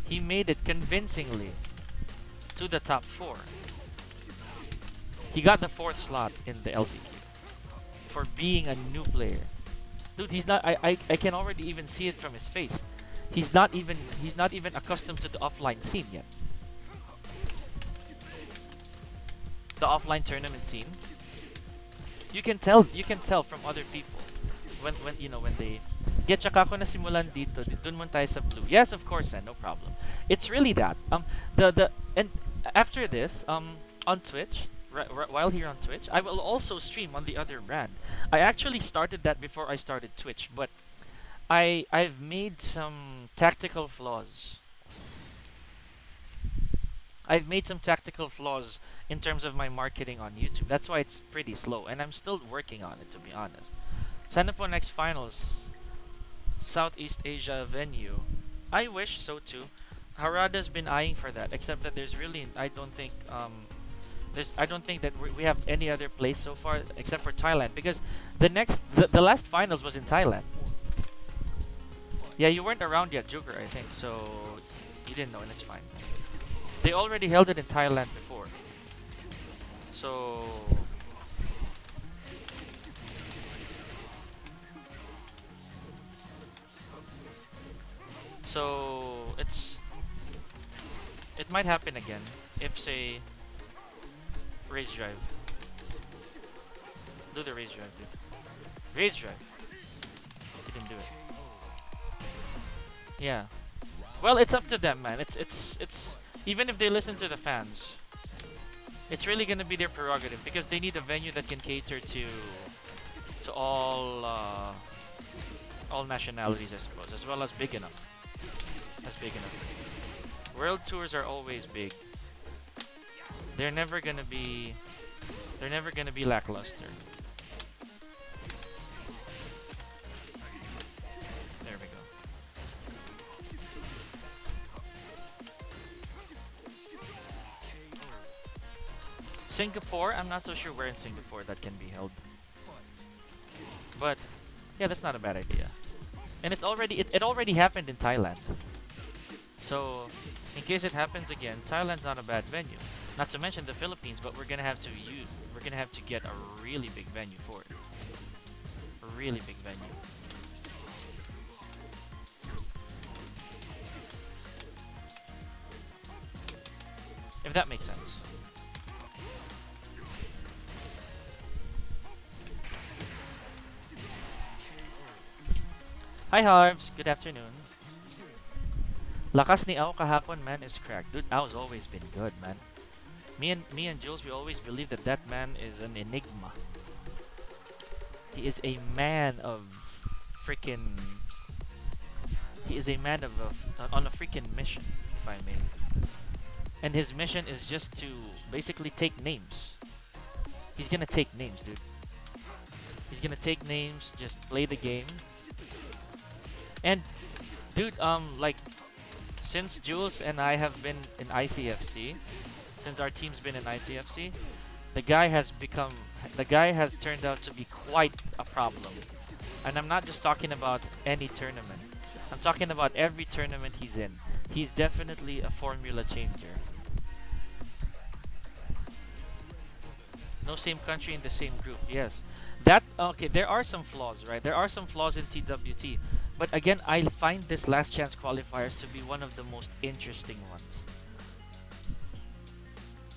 Speaker 1: He made it convincingly to the top 4. He got the 4th slot in the LCQ for being a new player. Dude, he's not I can already even see it from his face. He's not even accustomed to the offline scene yet. The offline tournament scene. You can tell from other people when they get tsaka ko na simulan dito, dun mo tayo sa blue. Yes, of course, no problem. It's really that. And after this, on Twitch, while here on Twitch, I will also stream on the other brand. I actually started that before I started Twitch, but I've made some tactical flaws. I've made some tactical flaws in terms of my marketing on YouTube. That's why it's pretty slow, and I'm still working on it, to be honest. Sana po next finals, Southeast Asia venue. I wish so too. Harada's been eyeing for that, except that there's really I don't think that we have any other place so far except for Thailand, because the last finals was in Thailand. Yeah, you weren't around yet, Joker, I think, so you didn't know, and it's fine. They already held it in Thailand before. So it might happen again if, say, rage drive. Do the rage drive, dude. Rage drive. You didn't do it. Yeah. Well, it's up to them, man. It's even if they listen to the fans, it's really gonna be their prerogative because they need a venue that can cater to all all nationalities, I suppose, as well as big enough. That's big enough. World tours are always big. They're never gonna be. They're never gonna be lackluster. There we go. Singapore, I'm not so sure where in Singapore that can be held. But yeah, that's not a bad idea. And it's already it already happened in Thailand. So in case it happens again, Thailand's not a bad venue. Not to mention the Philippines, but we're gonna have to get a really big venue for it. A really big venue. If that makes sense. Hi Harvs, good afternoon. Lakas ni Ao kahapon, man, is cracked. Dude, Ao's always been good, man. Me and Jules, we always believe that that man is an enigma. He is a man of freaking. He is a man of on a freaking mission, if I may. And his mission is just to basically take names. He's gonna take names, dude. He's gonna take names, just play the game. And dude, like since Jules and I have been in ICFC, since our team's been in ICFC, the guy has turned out to be quite a problem. And I'm not just talking about any tournament. I'm talking about every tournament he's in. He's definitely a formula changer. No same country in the same group. Yes. That okay, there are some flaws, right? There are some flaws in TWT. But again, I find this last chance qualifiers to be one of the most interesting ones.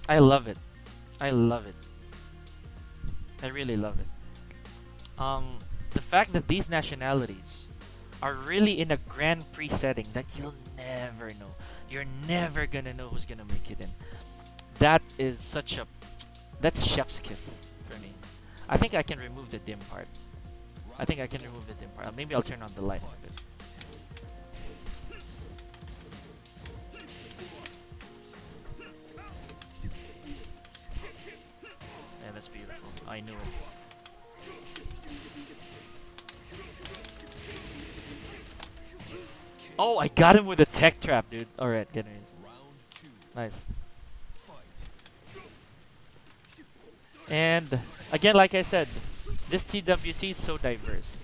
Speaker 1: I love it. I love it. I really love it. The fact that these nationalities are really in a Grand Prix setting that you'll never know. You're never gonna know who's gonna make it in. That is such a... That's chef's kiss for me. I think I can remove the dim part. I think I can remove the dim part. Maybe I'll turn on the light a bit. Yeah, that's beautiful. I knew it. Oh, I got him with a tech trap, dude. Alright, get him. Nice. And again, like I said, this TWT is so diverse.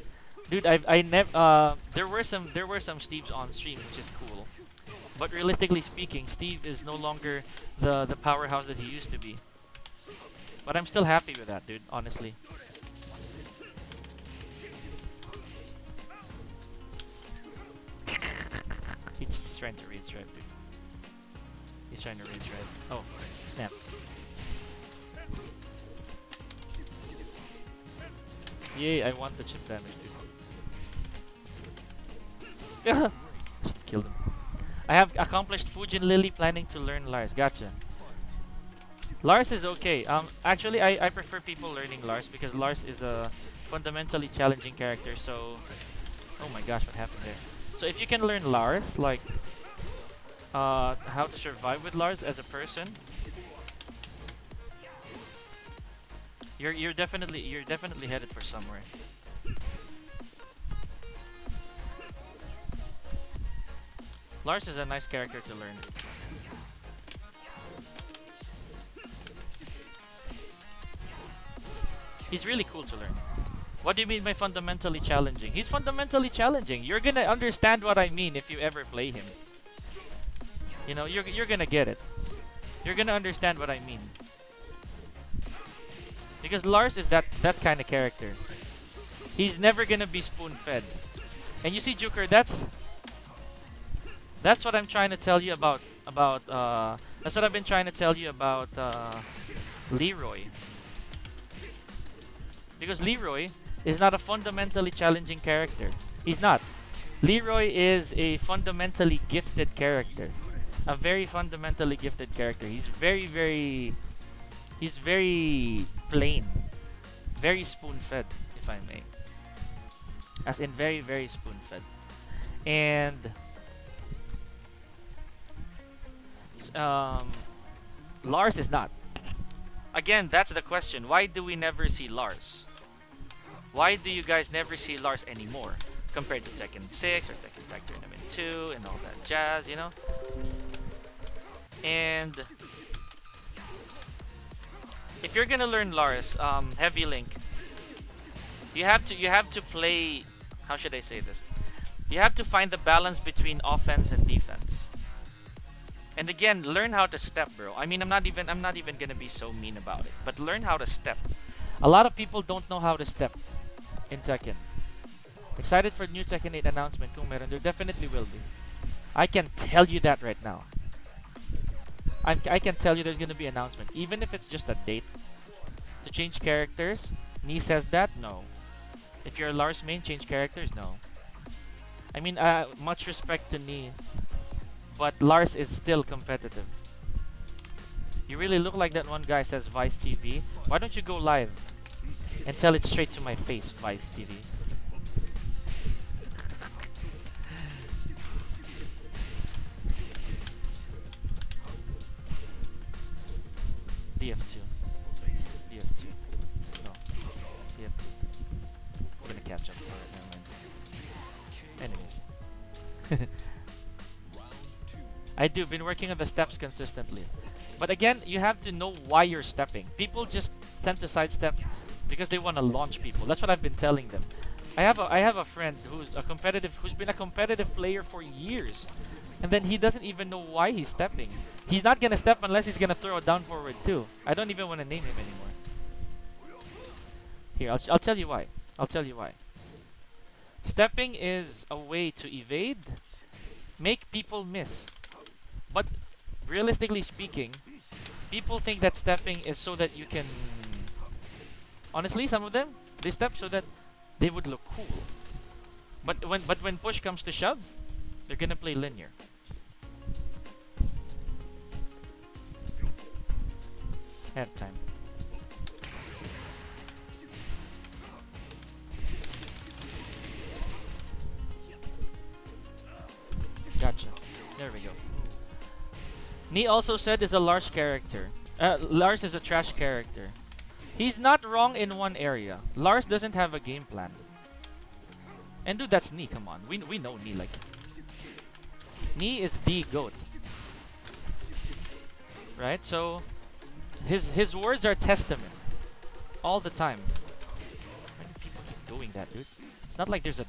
Speaker 1: Dude, I never there were some Steves on stream, which is cool. But realistically speaking, Steve is no longer the powerhouse that he used to be. But I'm still happy with that, dude, honestly. He's trying to read stripe, dude. He's trying to read stripe. Oh, snap. Yay, I want the chip damage, dude. Should've killed him. I have accomplished Fujin Lily, planning to learn Lars. Gotcha. Lars is okay. Actually, I prefer people learning Lars because Lars is a fundamentally challenging character. So, oh my gosh, what happened there? So if you can learn Lars, like how to survive with Lars as a person, you're definitely headed for somewhere. Lars is a nice character to learn. He's really cool to learn. What do you mean by fundamentally challenging? He's fundamentally challenging. You're gonna understand what I mean if you ever play him. You know, you're gonna get it. You're gonna understand what I mean. Because Lars is that kind of character. He's never gonna be spoon-fed. And you see, Joker, that's what I'm trying to tell you about that's what I've been trying to tell you about Leroy. Because Leroy is not a fundamentally challenging character. He's not. Leroy is a fundamentally gifted character. A very fundamentally gifted character. He's very plain. Very spoon-fed, if I may. as in very, very spoon-fed. And um, Lars is not. Again, that's the question. Why do we never see Lars? Why do you guys never see Lars anymore compared to Tekken 6 or Tekken Tag Tournament 2 and all that jazz, you know? And if you're gonna learn Lars, Heavy Link, you have to play. How should I say this? You have to find the balance between offense and defense. And again, learn how to step, bro. I mean, I'm not even gonna be so mean about it, but learn how to step. A lot of people don't know how to step in Tekken. Excited for new Tekken 8 announcement? Kung meron, there definitely will be. I can tell you that right now. I can tell you there's gonna be announcement, even if it's just a date to change characters. Nee says that no. If you're a Lars main, change characters, no. I mean, much respect to Nee, but Lars is still competitive. You really look like that one guy, says Vice TV. Why don't you go live and tell it straight to my face, Vice TV? DF2. DF2. No. DF2. We're gonna catch up. Alright, never mind. Anyways. I do. Been working on the steps consistently. But again, you have to know why you're stepping. People just tend to sidestep because they want to launch people. That's what I've been telling them. I have a friend who's been a competitive player for years. And then he doesn't even know why he's stepping. He's not gonna step unless he's gonna throw a down forward too. I don't even want to name him anymore. Here, I'll tell you why. I'll tell you why. Stepping is a way to evade, make people miss. But realistically speaking, people think that stepping is so that you can... Honestly, some of them, they step so that they would look cool. But when push comes to shove, they're gonna play linear. I have time. Gotcha. There we go. Nee also said is a Lars character. Lars is a trash character. He's not wrong in one area. Lars doesn't have a game plan. And dude, that's Nee, come on. We know Nee like... Nee is the GOAT. Right? So his words are testament. All the time. Why do people keep doing that, dude? It's not like there's a...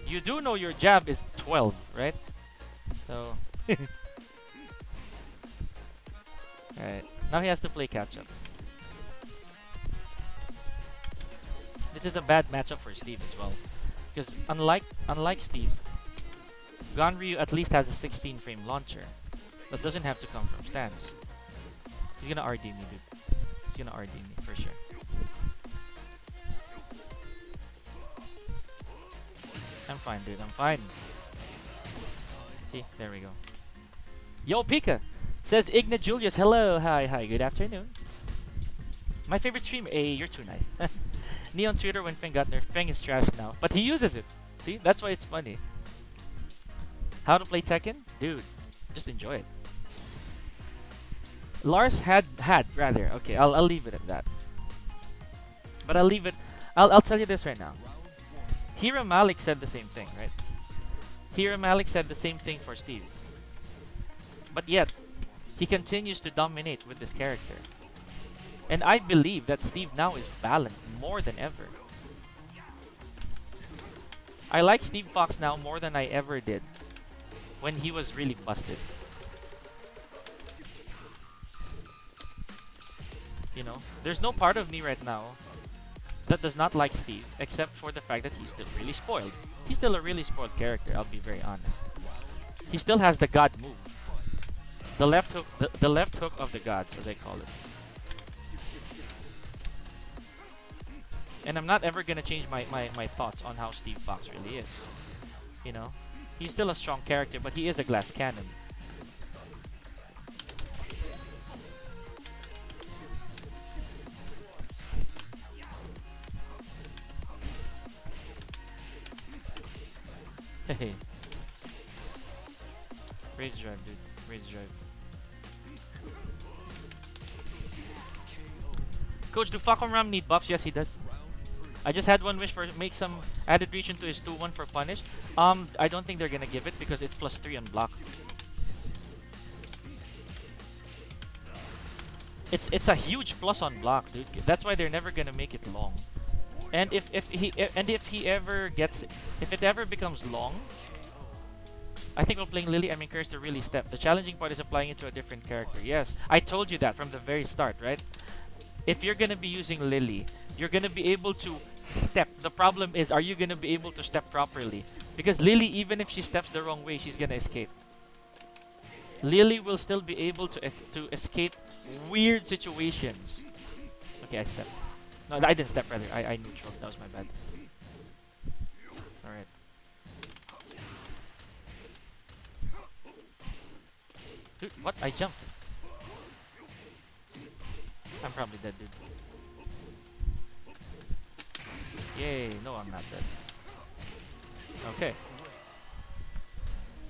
Speaker 1: You do know your jab is 12, right? So... Alright. Now he has to play catch-up. This is a bad matchup for Steve as well. Because unlike Steve, Ganryu at least has a 16 frame launcher. That doesn't have to come from stance. He's gonna RD me, dude. He's gonna RD me for sure. I'm fine, dude. I'm fine. See, there we go. Yo, Pica! Says Igna Julius. Hello, hi, good afternoon. My favorite streamer. Hey, you're too nice. Nee on Twitter when Feng got nerfed. Feng is trash now, but he uses it. See, that's why it's funny. How to play Tekken? Dude, just enjoy it. Lars had rather. Okay, I'll leave it at that. But I'll leave it. I'll tell you this right now. Hira Malik said the same thing, right? Hira Malik said the same thing for Steve. But yet, he continues to dominate with this character. And I believe that Steve now is balanced more than ever. I like Steve Fox now more than I ever did when he was really busted. You know, there's no part of me right now that does not like Steve, except for the fact that he's still really spoiled. He's still a really spoiled character, I'll be very honest. He still has the god move. The left hook, the left hook of the gods, as I call it. And I'm not ever gonna change my thoughts on how Steve Fox really is. You know? He's still a strong character, but he is a glass cannon. Yay. Rage drive, dude. Rage drive. Coach, do Falcon Ram need buffs? Yes, he does. I just had one wish for make some added reach into his 2-1 for punish. I don't think they're gonna give it because it's +3 on block. It's a huge plus on block, dude. That's why they're never gonna make it long. And if he ever gets, if it ever becomes long, I think while playing Lily, I'm encouraged to really step. The challenging part is applying it to a different character. Yes, I told you that from the very start, right? If you're gonna be using Lily, you're gonna be able to step. The problem is, are you gonna be able to step properly? Because Lily, even if she steps the wrong way, she's gonna escape. Lily will still be able to escape weird situations. Okay, I stepped. No, I didn't step, rather. I neutral. That was my bad. Alright. Dude, what? I jumped. I'm probably dead, dude. Yay. No, I'm not dead. Okay.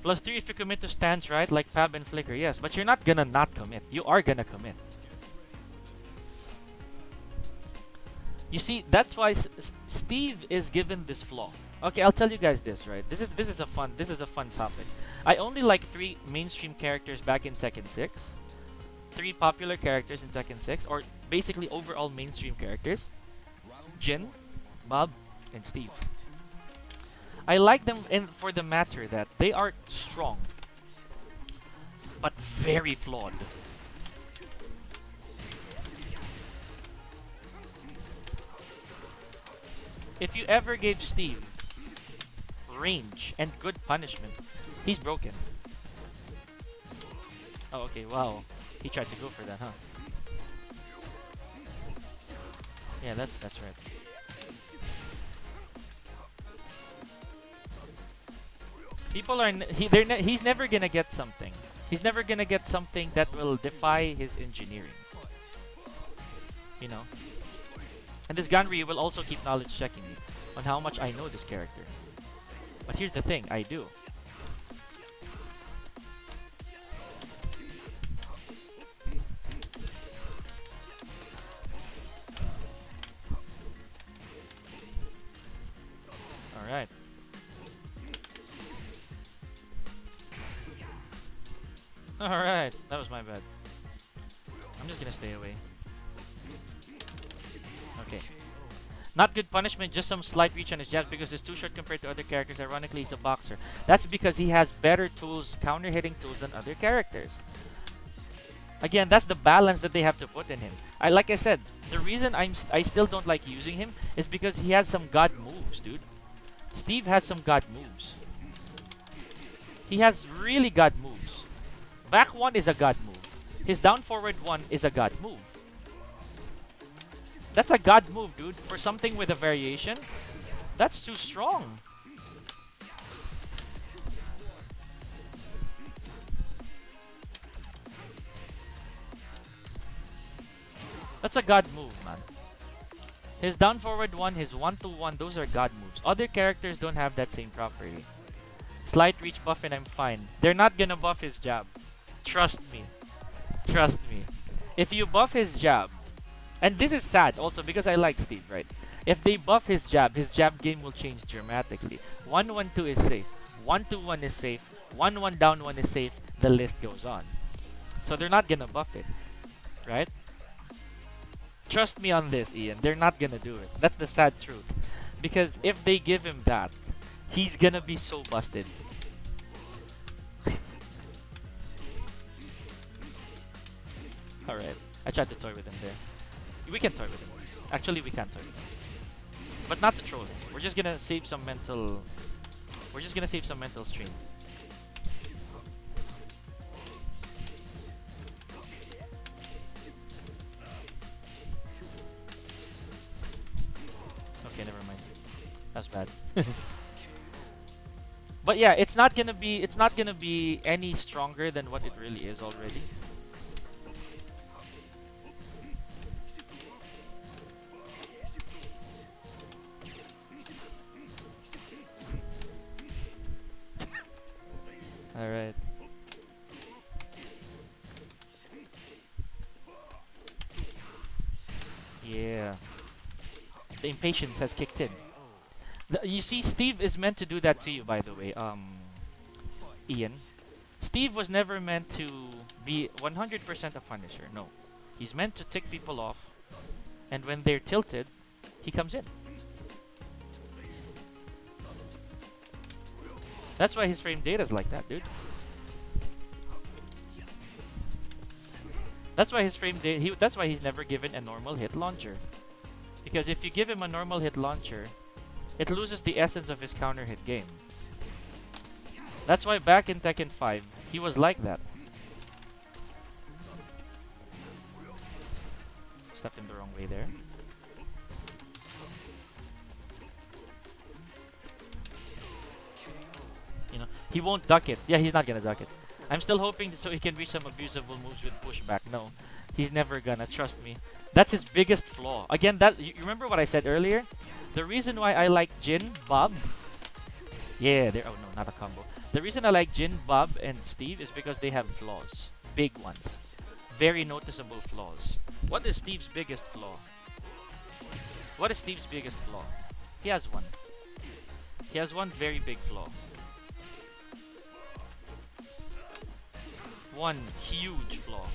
Speaker 1: +3 if you commit to stance, right? Like Fab and Flicker. Yes, but you're not gonna not commit. You are gonna commit. You see, that's why Steve is given this flaw. Okay, I'll tell you guys this, right? This is a fun topic. I only like 3 mainstream characters back in Tekken 6. 3 popular characters in Tekken 6, or basically overall mainstream characters. Jin, Bob, and Steve. I like them for the matter that they are strong, but very flawed. If you ever gave Steve range and good punishment, he's broken. Oh, okay, wow. He tried to go for that, huh? Yeah, that's right. People are he's never gonna get something. He's never gonna get something that will defy his engineering. You know. And this Ganri will also keep knowledge checking me on how much I know this character. But here's the thing, I do. Alright. Alright, that was my bad. I'm just gonna stay away. Okay. Not good punishment, just some slight reach on his jabs because it's too short compared to other characters. Ironically, he's a boxer. That's because he has better tools, counter-hitting tools than other characters. Again, that's the balance that they have to put in him. Like I said, the reason I still don't like using him is because he has some god moves, dude. Steve has some god moves. He has really god moves. Back 1 is a god move. His down forward 1 is a god move. That's a god move, dude. For something with a variation, that's too strong. That's a god move, man. His down forward 1, his 1-2-1, those are god moves. Other characters don't have that same property. Slight reach buff and I'm fine. They're not gonna buff his jab. Trust me. Trust me. If you buff his jab, and this is sad also because I like Steve, right? If they buff his jab game will change dramatically. 1-1-2 is safe. 1-2-1 is safe. 1-1 down 1 is safe. The list goes on. So they're not gonna buff it. Right? Trust me on this, Ian. They're not gonna do it. That's the sad truth. Because if they give him that, he's gonna be so busted. Alright. I tried to toy with him there. We can toy with him. Actually, we can't toy with him. But not to troll him. We're just gonna save some mental... We're just gonna save some mental strain. Okay, never mind. That's bad. But yeah, it's not gonna be any stronger than what it really is already. Yeah. The impatience has kicked in. You see, Steve is meant to do that to you, by the way. Ian. Steve was never meant to be 100% a Punisher. No. He's meant to tick people off, and when they're tilted, he comes in. That's why his frame data's like that, dude. That's why his frame data. That's why he's never given a normal hit launcher. Because if you give him a normal hit launcher, it loses the essence of his counter hit game. That's why back in Tekken 5, he was like that. Stepped in the wrong way there. You know, he won't duck it. Yeah, he's not gonna duck it. I'm still hoping so he can reach some abusable moves with pushback. No, he's never gonna. Trust me. That's his biggest flaw. Again, that you remember what I said earlier? The reason why I like Jin, Bob. Yeah, they're oh no, not a combo. The reason I like Jin, Bob, and Steve is because they have flaws, big ones, very noticeable flaws. What is Steve's biggest flaw? What is Steve's biggest flaw? He has one. He has one very big flaw. One huge flaw.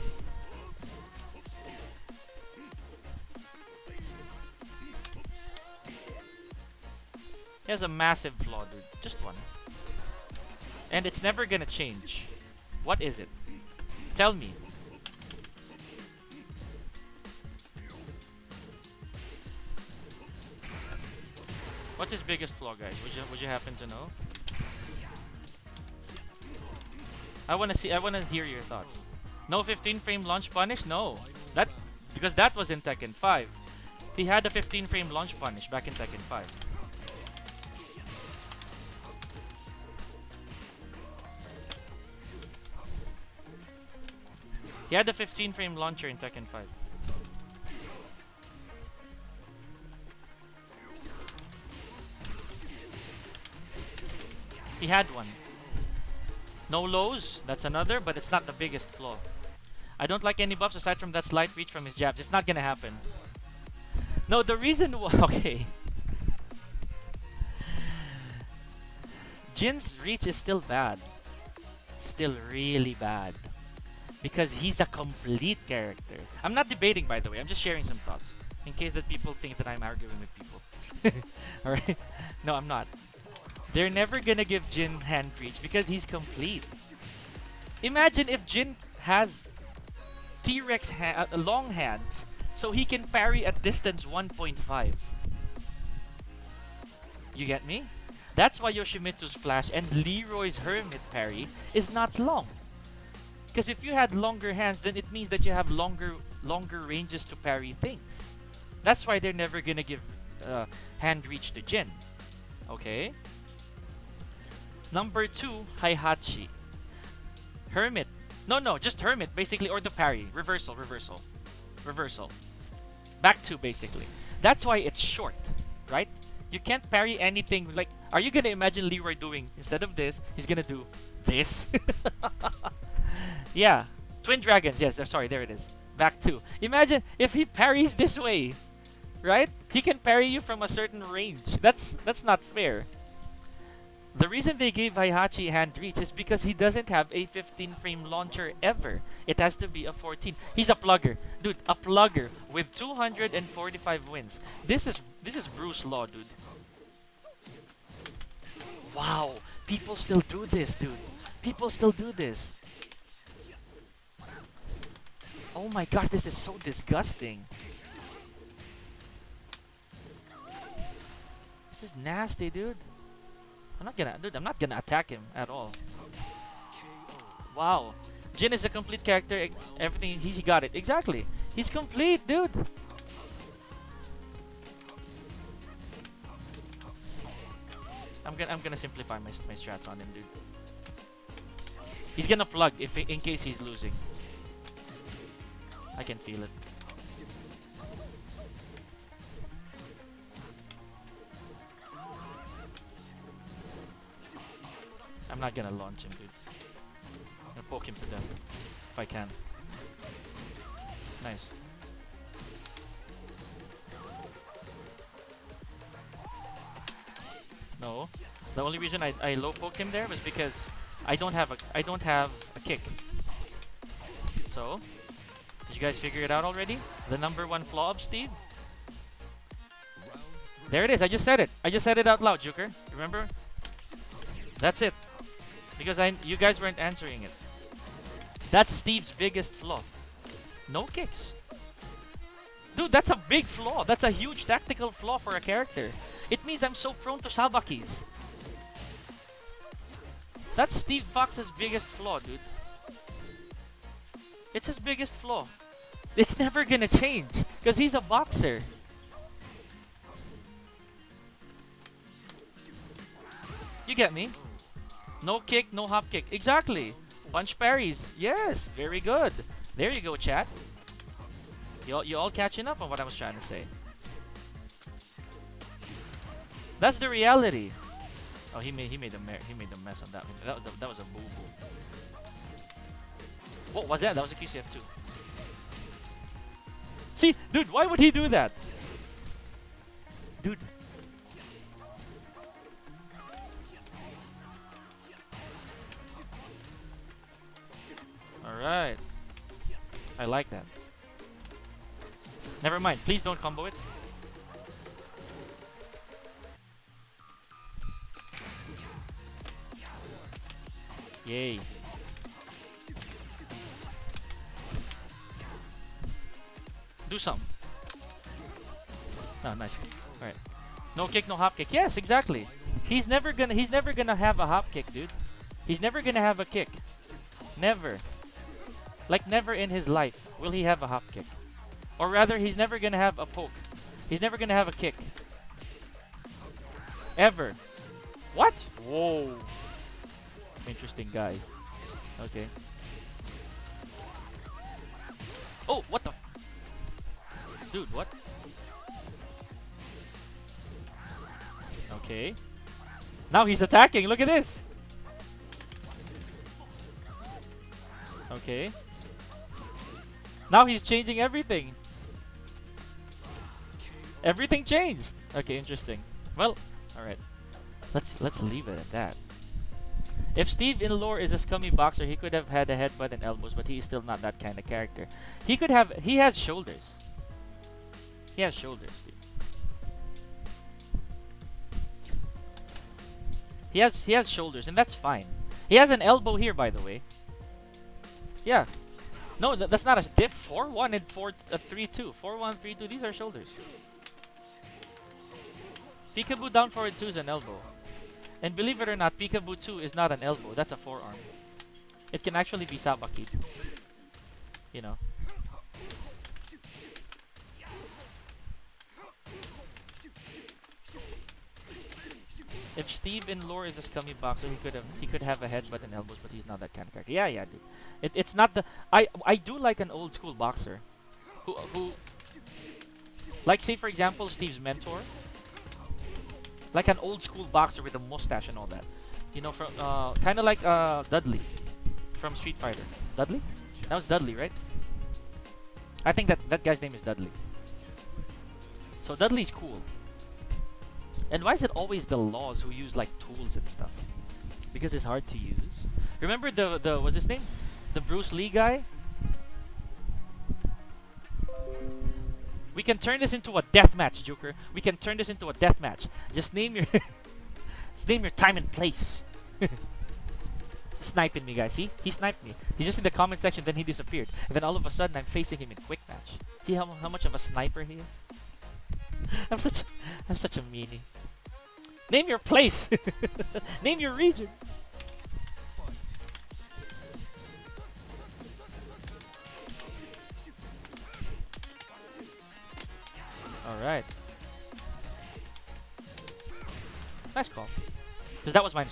Speaker 1: He has a massive flaw, dude. Just one. And it's never gonna change. What is it? Tell me. What's his biggest flaw, guys? Would you happen to know? I wanna hear your thoughts. No 15 frame launch punish? No. That because that was in Tekken 5. He had a 15 frame launch punish back in Tekken 5. He had a 15 frame launcher in Tekken 5. He had one. No lows, that's another, but it's not the biggest flaw. I don't like any buffs aside from that slight reach from his jabs. It's not gonna happen. No, the reason why... Okay. Jin's reach is still bad. Still really bad. Because he's a complete character. I'm not debating, by the way. I'm just sharing some thoughts. In case that people think that I'm arguing with people. Alright? No, I'm not. They're never gonna give Jin hand reach because he's complete. Imagine if Jin has T-Rex long hands so he can parry at distance 1.5. You get me? That's why Yoshimitsu's flash and Leroy's hermit parry is not long. Because if you had longer hands, then it means that you have longer ranges to parry things. That's why they're never gonna give hand reach to Jin. Okay? Number 2, Heihachi. Hermit. No, just Hermit, basically, or the parry. Reversal. Back 2, basically. That's why it's short, right? You can't parry anything. Like, are you gonna imagine Leroy doing, instead of this, he's gonna do this? Yeah. Twin Dragons, yes, sorry, there it is. Back 2. Imagine if he parries this way, right? He can parry you from a certain range. That's not fair. The reason they gave Heihachi hand reach is because he doesn't have a 15 frame launcher ever. It has to be a 14. He's a plugger. Dude, a plugger with 245 wins. This is Bruce Law, dude. Wow. People still do this, dude. People still do this. Oh my gosh, this is so disgusting. This is nasty, dude. I'm not gonna attack him at all. Wow. Jin is a complete character. Everything, he got it. Exactly. He's complete, dude. I'm gonna simplify my strats on him, dude. He's gonna plug in case he's losing. I can feel it. I'm not gonna launch him, dude. I'm gonna poke him to death if I can. Nice. No. The only reason I low poked him there was because I don't have a kick. So, did you guys figure it out already? The number one flaw of Steve? There it is. I just said it. I just said it out loud, Joker. Remember? That's it. Because you guys weren't answering it. That's Steve's biggest flaw. No kicks. Dude, that's a big flaw. That's a huge tactical flaw for a character. It means I'm so prone to sabakis. That's Steve Fox's biggest flaw, dude. It's his biggest flaw. It's never gonna change because he's a boxer. You get me? No kick, no hop kick. Exactly. Punch parries. Yes, very good. There you go, chat. You all catching up on what I was trying to say. That's the reality. Oh, he made a mess on that. That was a boo boo. What was that? That was a QCF too. See, dude, why would he do that? Dude. Alright. I like that. Never mind. Please don't combo it. Yay. Do some. Oh, nice. Alright. No kick, no hop kick. Yes, exactly. He's never gonna have a hop kick, dude. He's never gonna have a kick. Never. Like never in his life will he have a hop kick. Or rather, he's never gonna have a poke. He's never gonna have a kick. Ever. What? Whoa. Interesting guy. Okay. Oh, what the? Dude, what? Okay. Now he's attacking. Look at this. Okay. Now he's changing everything. Everything changed. Okay, interesting. Well, all right. Let's leave it at that. If Steve in lore is a scummy boxer, he could have had a headbutt and elbows, but he is still not that kind of character. He has shoulders. He has shoulders, Steve. He has shoulders, and that's fine. He has an elbow here, by the way. Yeah. No, that's not a diff. 4-1 and 3-2. 4-1, 3-2. These are shoulders. Peekaboo down forward 2 is an elbow. And believe it or not, Peekaboo 2 is not an elbow. That's a forearm. It can actually be sabaki. You know. If Steve in lore is a scummy boxer, he could have a headbutt and elbows, but he's not that kind of character. Yeah, dude. It's not the I do like an old school boxer who like, say for example, Steve's mentor. Like an old school boxer with a mustache and all that. You know, from kind of like Dudley from Street Fighter. Dudley? That was Dudley, right? I think that guy's name is Dudley. So Dudley's cool. And why is it always the laws who use like tools and stuff? Because it's hard to use. Remember the what's his name? The Bruce Lee guy? We can turn this into a death match, Joker. We can turn this into a death match. Just name your just name your time and place. Sniping me, guys. See? He sniped me. He's just in the comment section, then he disappeared. And then all of a sudden I'm facing him in quick match. See how much of a sniper he is? I'm such a meanie. Name your place. Name your region. Alright. Nice call. Because that was -1.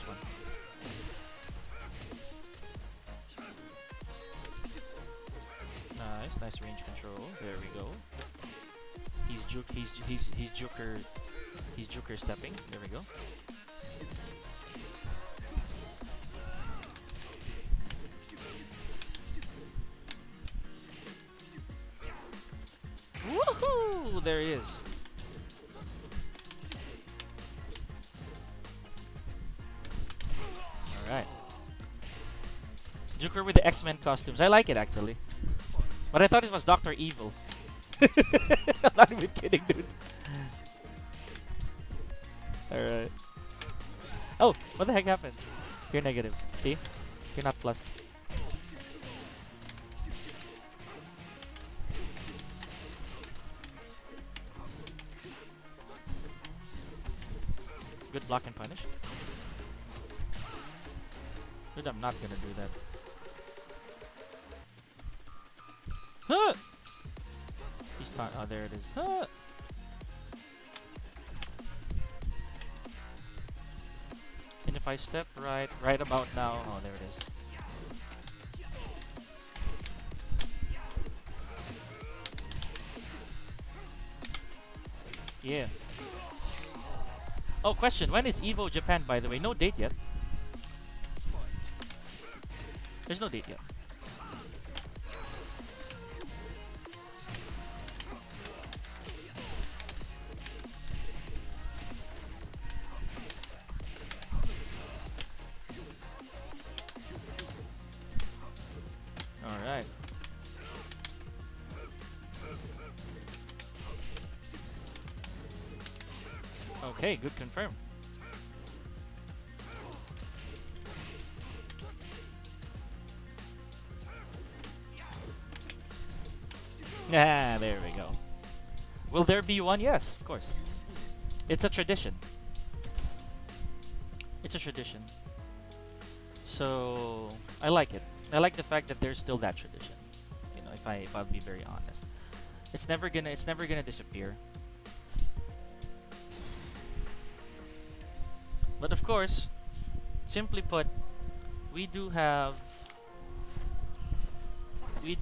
Speaker 1: Nice range control. There we go. He's Joker stepping. There we go. Woohoo! There he is. Alright. Joker with the X-Men costumes. I like it actually. But I thought it was Dr. Evil. I'm not even kidding, dude. Alright. Oh, what the heck happened? You're negative. See? You're not plus. Good block and punish. Dude, I'm not gonna do that. Huh! He's not. Oh, there it is. Huh! And if I step right about now. Oh, there it is. Yeah. Oh, question. When is Evo Japan, by the way? No date yet. There's no date yet. Alright. Okay, good confirm. Ah, there we go. Will there be one? Yes, of course. It's a tradition. It's a tradition. So I like it. I like the fact that there's still that tradition. You know, if I'll be very honest, it's never gonna disappear. But of course, simply put, we do have is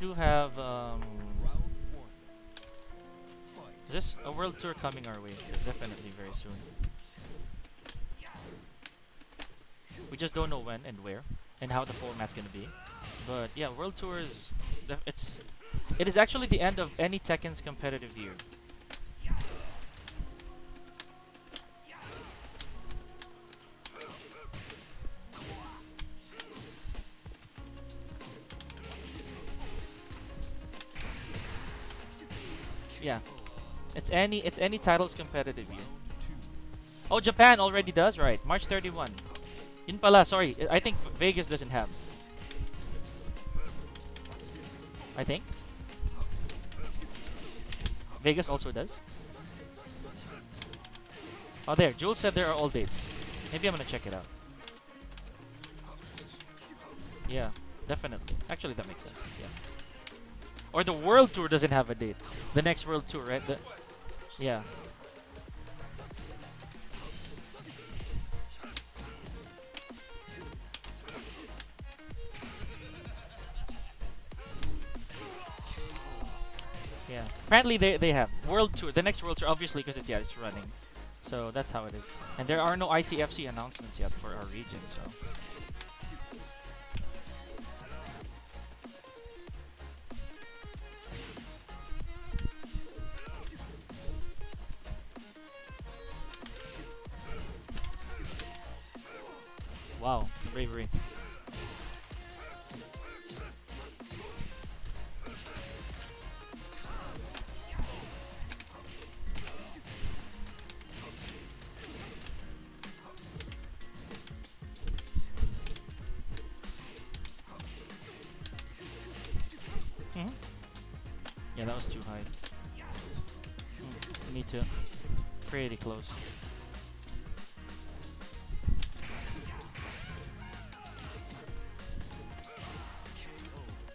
Speaker 1: this a world tour coming our way? Definitely very soon. We just don't know when and where and how the format's gonna be. But yeah, world tour is it is actually the end of any Tekken's competitive year. Yeah, it's any title's competitive year. Oh, Japan already does, right? March 31. Yun pala, sorry. I think Vegas doesn't have. I think Vegas also does. Oh, there. Jules said there are all dates. Maybe I'm gonna check it out. Yeah, definitely. Actually, that makes sense. Yeah. Or the world tour doesn't have a date. The next world tour, right? Yeah. Yeah. Apparently they have world tour. The next world tour, obviously, because it's running. So that's how it is. And there are no ICFC announcements yet for our region. So. Wow, the bravery. Yeah, that was too high. Me too. Pretty close.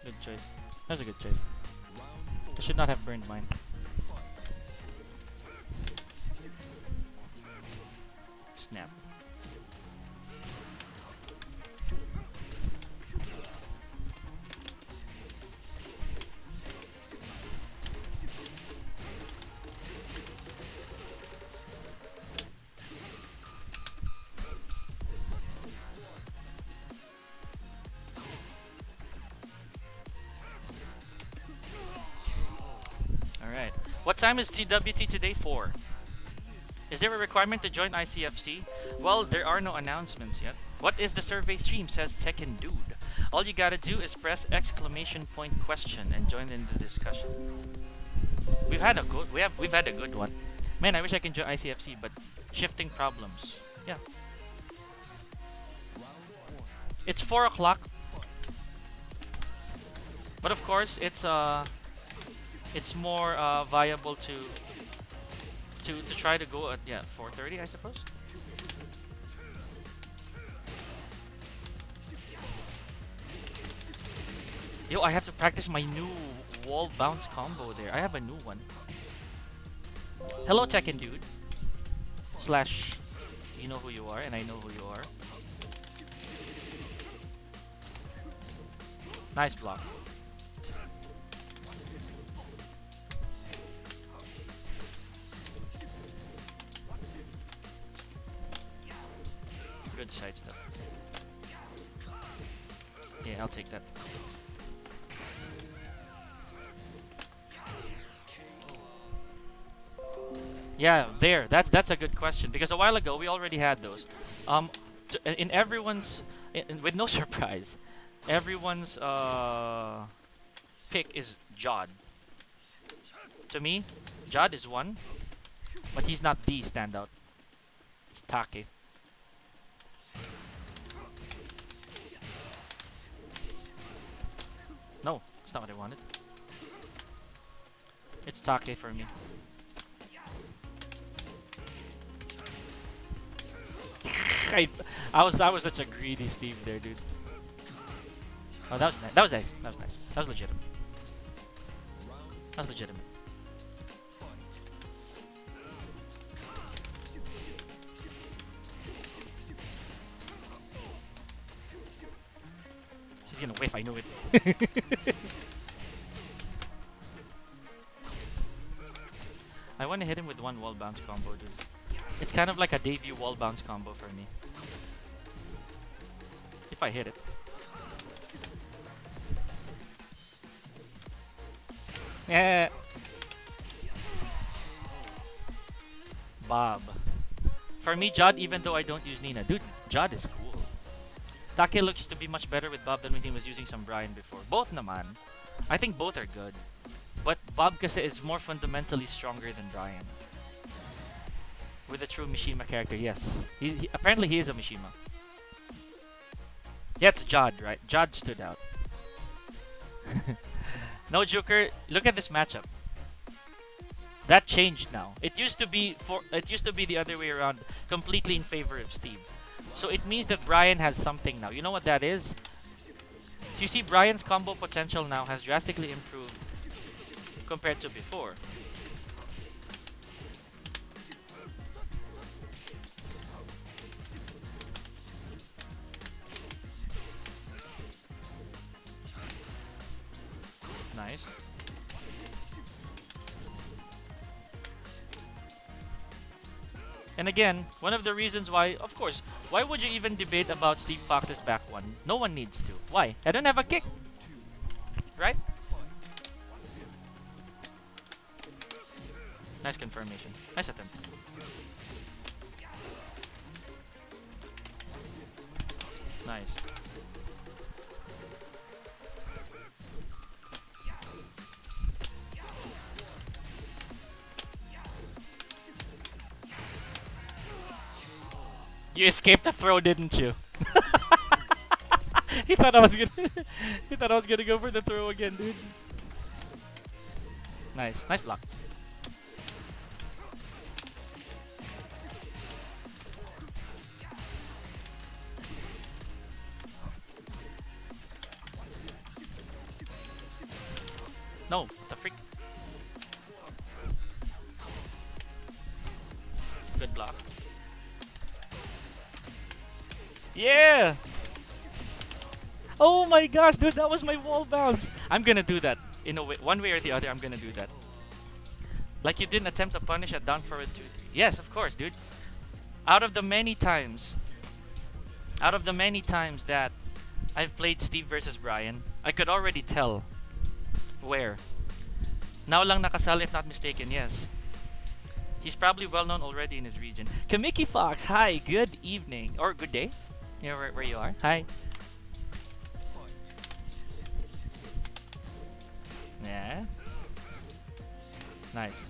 Speaker 1: Good choice. That's a good choice. I should not have burned mine. Snap. Alright. What time is TWT today? 4. Is there a requirement to join ICFC? Well, there are no announcements yet. What is the survey stream, says Tekken Dude. All you gotta do is press exclamation point question and join in the discussion. We've had a good one. Man, I wish I can join ICFC, but shifting problems. Yeah. It's 4 o'clock. But of course, it's more viable to try to go at 4:30, I suppose. Yo, I have to practice my new wall bounce combo there. I have a new one. Hello, Tekken Dude. Slash, you know who you are, and I know who you are. Nice block. Good side step. Yeah, I'll take that. Yeah, there. That's a good question because a while ago we already had those. In everyone's, with no surprise, everyone's pick is Jod. To me, Jod is one, but he's not the standout. It's Take. No, it's not what I wanted. It's Take for me. I was such a greedy Steve there, dude. Oh, that was nice. That was nice. That was nice. That was legitimate. That was legitimate. He's gonna whiff. I knew it. I want to hit him with one wall bounce combo, dude. It's kind of like a debut wall bounce combo for me. If I hit it. Yeah. Bob. For me, Jod, even though I don't use Nina. Dude, Jod is cool. Take looks to be much better with Bob than when he was using some Brian before. Both naman. I think both are good. But Bob kasi is more fundamentally stronger than Brian. With a true Mishima character, yes. Apparently he is a Mishima. Yeah, it's Jod, right? Jod stood out. No Joker, look at this matchup. That changed now. It used to be the other way around, completely in favor of Steve. So it means that Brian has something now. You know what that is? So you see Brian's combo potential now has drastically improved compared to before. Nice. And again, one of the reasons why, of course, why would you even debate about Steve Fox's back one? No one needs to. Why? I don't have a kick. Right? Nice confirmation. Nice attempt. Nice. You escaped the throw, didn't you? He thought I was gonna go for the throw again, dude. Nice. Nice block. No, what the freak? Good block. Yeah! Oh my gosh, dude, that was my wall bounce. I'm gonna do that. In a way, one way or the other, I'm gonna do that. Like you didn't attempt to punish at down forward 2. Yes, of course, dude. Out of the many times that I've played Steve versus Brian, I could already tell where. Now lang nakasali if not mistaken, yes. He's probably well known already in his region. Kamiki Fox, hi, good evening. Or good day. Yeah, where you are. Hi. Yeah. Nice.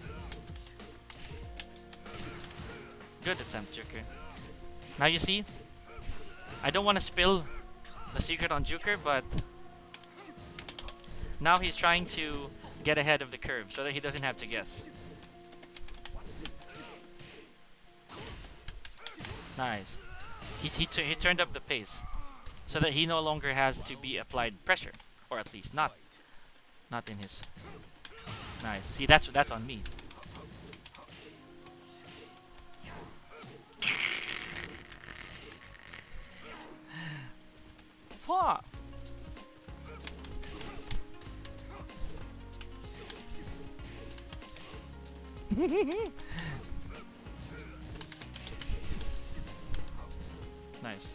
Speaker 1: Good attempt, Joker. Now you see, I don't want to spill the secret on Joker, but now he's trying to get ahead of the curve so that he doesn't have to guess. Nice. He turned up the pace so that he no longer has to be applied pressure, or at least not in his. Nice. See, that's on me. Wah! Nice.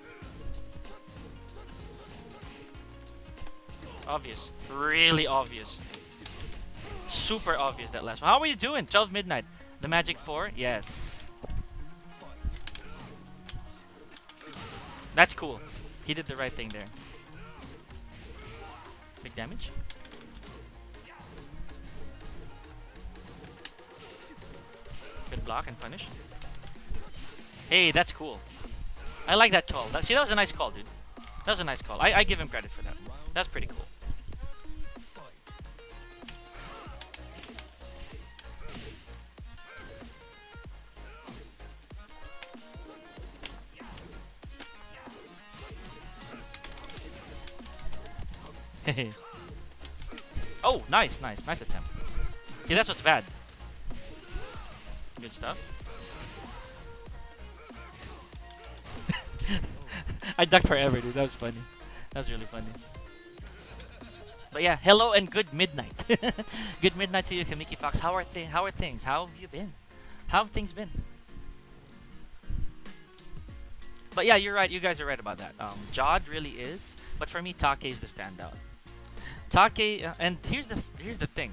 Speaker 1: Obvious. Really obvious. Super obvious that last one. How are you doing? 12 midnight. The magic 4? Yes. That's cool. He did the right thing there. Big damage. Good block and punish. Hey, that's cool. I like that call. See, that was a nice call, dude. That was a nice call. I give him credit for that. That's pretty cool. Oh, nice attempt. See, that's what's bad. Good stuff. I ducked forever, dude. That was funny. That was really funny. But yeah, hello and good midnight. Good midnight to you, Kamiki Fox. How are things? How have you been? How have things been? But yeah, you're right. You guys are right about that. Jod really is, but for me, Take is the standout. Take, and here's the thing.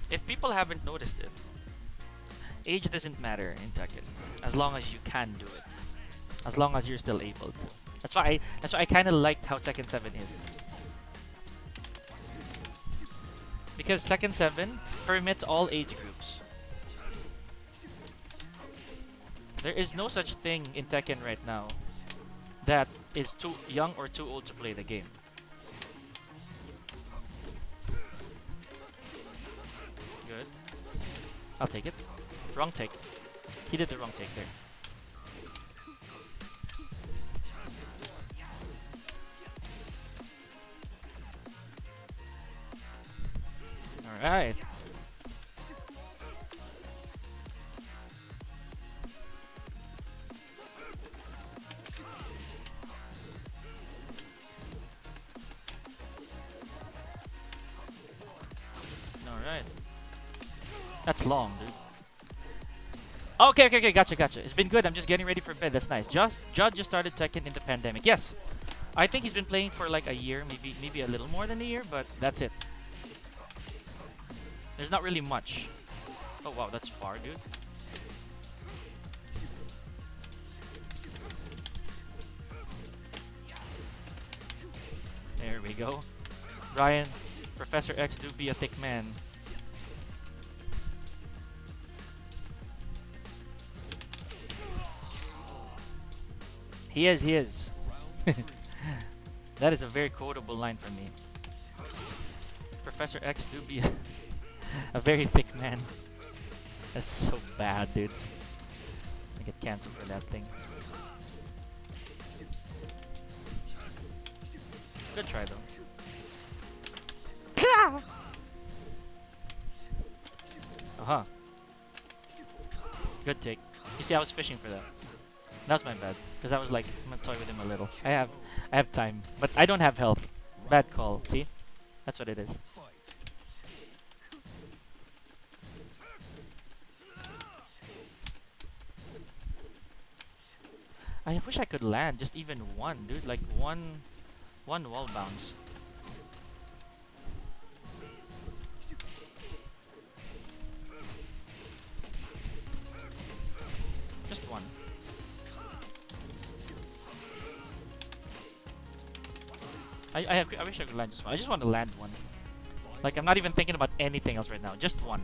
Speaker 1: If people haven't noticed it, age doesn't matter in Tekken, as long as you can do it, as long as you're still able to. That's why I kind of liked how Tekken 7 is, because Tekken 7 permits all age groups. There is no such thing in Tekken right now that is too young or too old to play the game. Good. I'll take it. Wrong take. He did the wrong take there. Alright. Alright. That's long, dude. Okay, gotcha. It's been good. I'm just getting ready for bed. That's nice. Judd just started Tekken in the pandemic. Yes. I think he's been playing for like a year, maybe a little more than a year, but that's it. There's not really much. Oh wow, that's far, dude. There we go. Ryan, Professor X do be a thick man. He is. That is a very quotable line from me. Professor X do be a very thick man. That's so bad, dude. I get cancelled for that thing. Good try, though. Uh-huh. Good take. You see, I was fishing for that. That's my bad. Because I was like, I'm gonna toy with him a little. I have time. But I don't have health. Bad call. See? That's what it is. I wish I could land just even one, dude. Like one wall bounce. I wish I could land just one. I just want to land one. Like, I'm not even thinking about anything else right now. Just one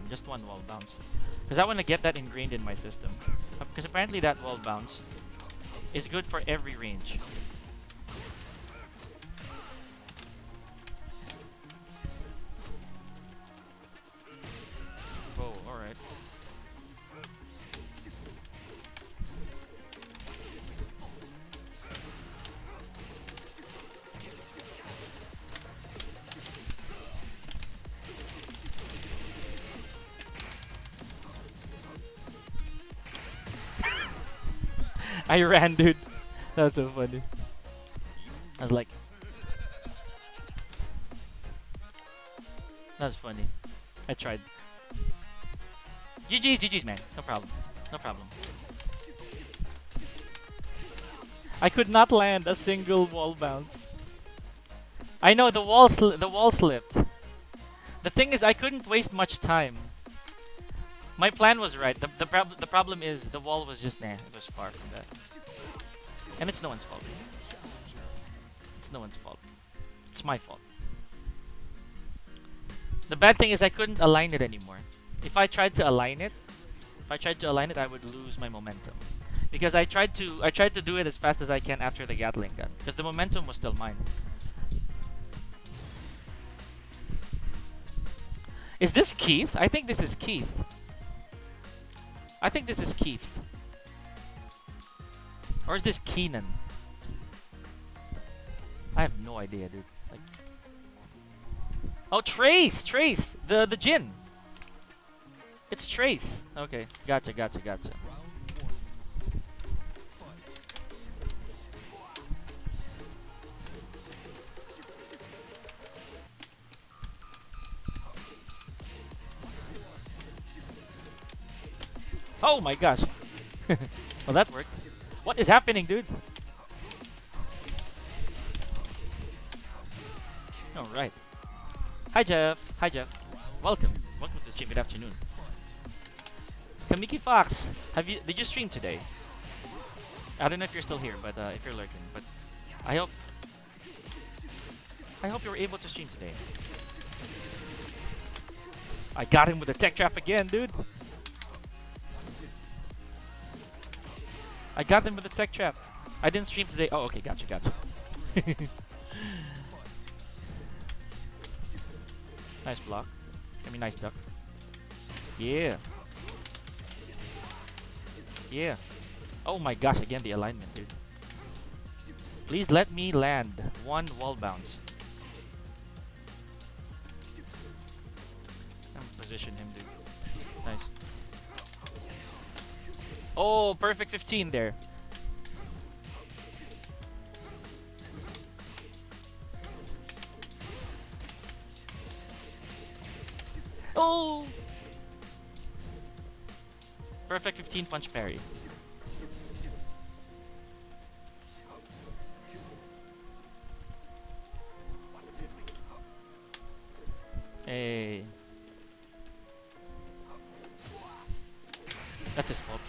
Speaker 1: wall bounce. Because I want to get that ingrained in my system. Because apparently that wall bounce is good for every range. Whoa, alright. I ran, dude. That was so funny. I was like... That was funny. I tried. GG's, man. No problem. No problem. I could not land a single wall bounce. I know, the wall slipped. The thing is, I couldn't waste much time. My plan was right. The problem is the wall was just it was far from that. And it's no one's fault. It's no one's fault. It's my fault. The bad thing is I couldn't align it anymore. If I tried to align it, I would lose my momentum. Because I tried to do it as fast as I can after the Gatling gun. Because the momentum was still mine. Is this Keith? I think this is Keith. I think this is Keith. Or is this Keenan? I have no idea, dude. Like... Oh, Trace! Trace! The Jin! It's Trace! Okay, gotcha. Oh my gosh! Well, that worked. What is happening, dude? Alright. Hi, Jeff. Welcome to the stream. Good afternoon. Kamiki Fox, did you stream today? I don't know if you're still here, but if you're lurking, but I hope you were able to stream today. I got him with a tech trap again, dude. I got them with a tech trap. I didn't stream today. Oh, okay, gotcha. Nice block. I mean, nice duck. Yeah. Oh my gosh, again the alignment, dude. Please let me land one wall bounce. Position him, dude. Nice. Oh, perfect 15 there. Oh! Perfect 15 punch parry. Hey. That's his fault.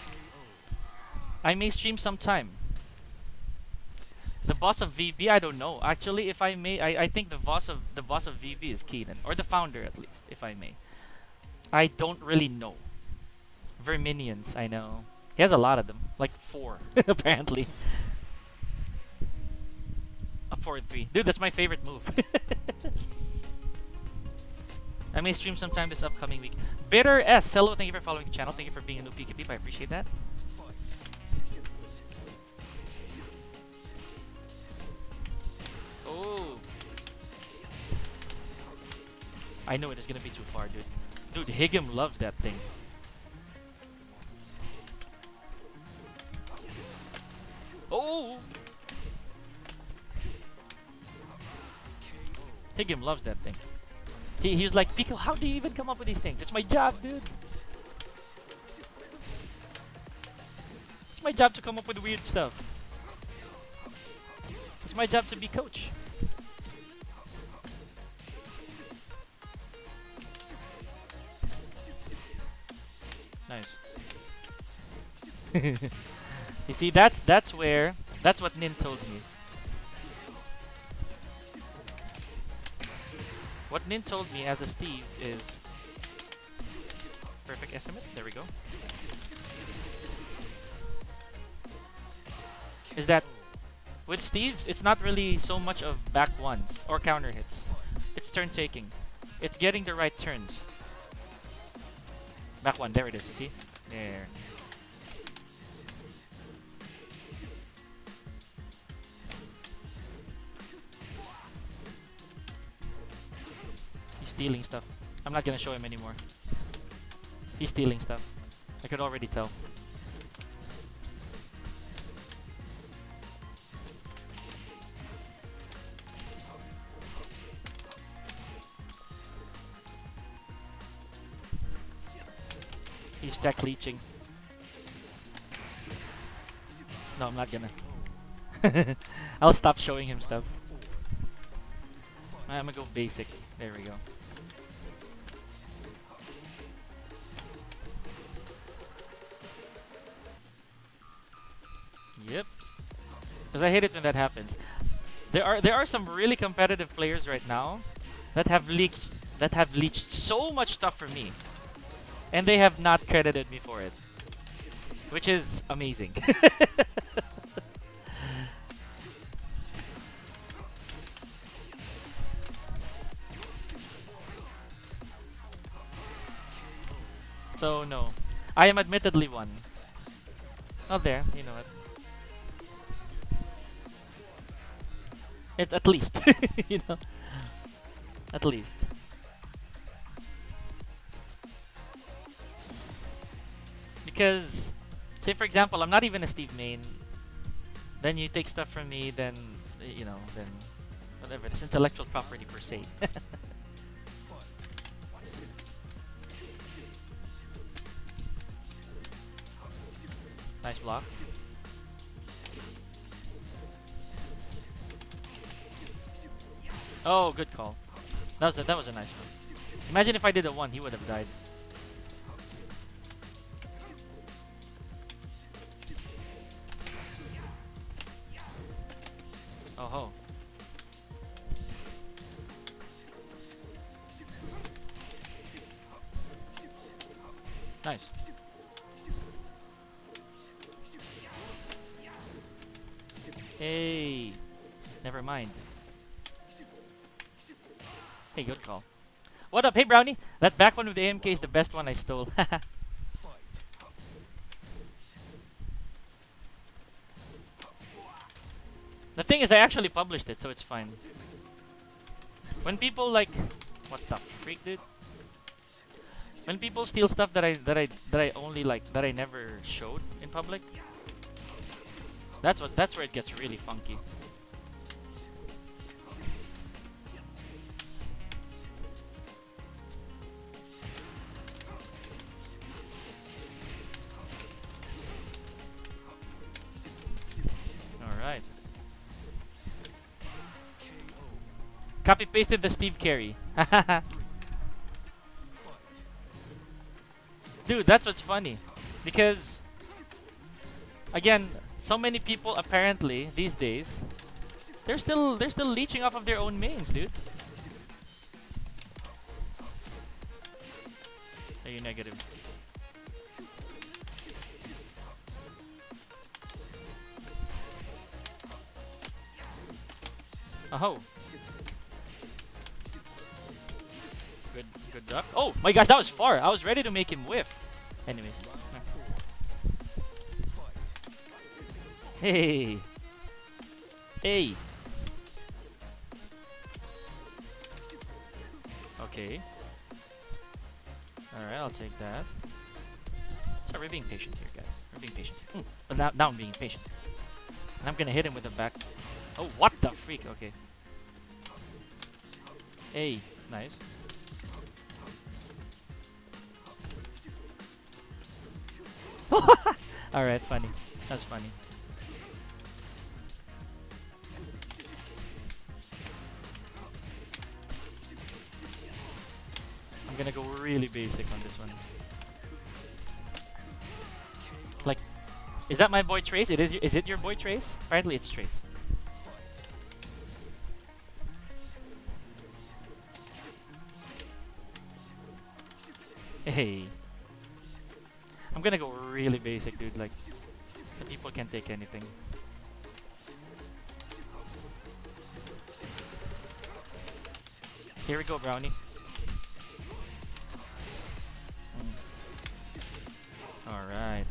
Speaker 1: I may stream sometime. The boss of VB, I don't know. Actually, if I may, I think the boss of VB is Keenan, or the founder at least, if I may. I don't really know. Verminions, I know. He has a lot of them, like 4 apparently. A 4-3, dude. That's my favorite move. I may stream sometime this upcoming week. Bitter S, hello. Thank you for following the channel. Thank you for being a new Pica peep. I appreciate that. Oh. I know it is gonna be too far, dude. Dude, Higgum loves that thing. Oh! Higgum loves that thing. He was like, Pico, how do you even come up with these things? It's my job, dude. It's my job to come up with weird stuff. It's my job to be coach. Nice. You see, that's what Nin told me. What Nin told me as a Steve is perfect estimate. There we go. Is that with Steve's, it's not really so much of back ones or counter hits. It's turn taking. It's getting the right turns. Back one, there it is. You see? There. He's stealing stuff. I'm not gonna show him anymore. He's stealing stuff. I could already tell. He's stack leeching. No, I'm not gonna. I'll stop showing him stuff. I'm gonna go basic. There we go. Yep. Because I hate it when that happens. There are some really competitive players right now that have leached so much stuff from me. And they have not credited me for it. Which is amazing. So no. I am admittedly one. Not there, you know what. It's at least. You know. At least. Because, say for example, I'm not even a Steve main. Then you take stuff from me, then, you know, then whatever. It's intellectual property per se. Nice block. Oh, good call. That was a nice one. Imagine if I did a 1, he would have died. Oh ho. Nice. Hey. Never mind. Hey, good call. What up? Hey, Brownie. That back one with the AMK is the best one I stole. The thing is, I actually published it, so it's fine. When people like, what the freak, dude? When people steal stuff that I only like, that I never showed in public, that's where it gets really funky. All right. Copy pasted the Steve carry. Dude, that's what's funny. Because again, so many people apparently these days they're still leeching off of their own mains, dude. Are you negative? Oh. Good duck. Oh my gosh, that was far. I was ready to make him whiff. Anyways. Hey. Hey. Okay. Alright, I'll take that. So we're being patient here, guys. We're being patient. But now I'm being patient. And I'm gonna hit him with the back. Oh, what the freak? Okay. Hey, nice. Alright, funny. That's funny. I'm gonna go really basic on this one. Like, is that my boy Trace? It is. Is it your boy Trace? Apparently, it's Trace. Hey. I'm gonna go really basic, dude. Like, the people can take anything. Here we go, Brownie. Alright.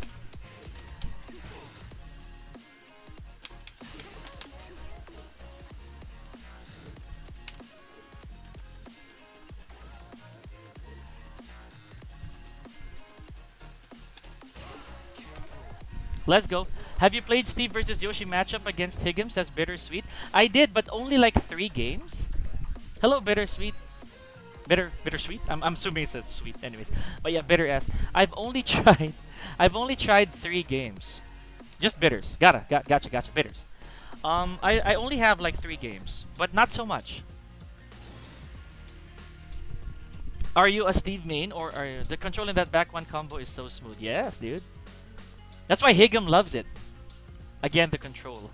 Speaker 1: Let's go. Have you played Steve versus Yoshi matchup against Higgins as Bittersweet? I did, but only like 3 games. Hello, Bittersweet. Bittersweet? I'm assuming it's a sweet anyways. But yeah, bitter ass. I've only tried 3 games. Just bitters. Gotcha, bitters. I only have like 3 games, but not so much. Are you a Steve main or are you, the control in that back one combo is so smooth? Yes, dude. That's why Higgum loves it. Again, the control.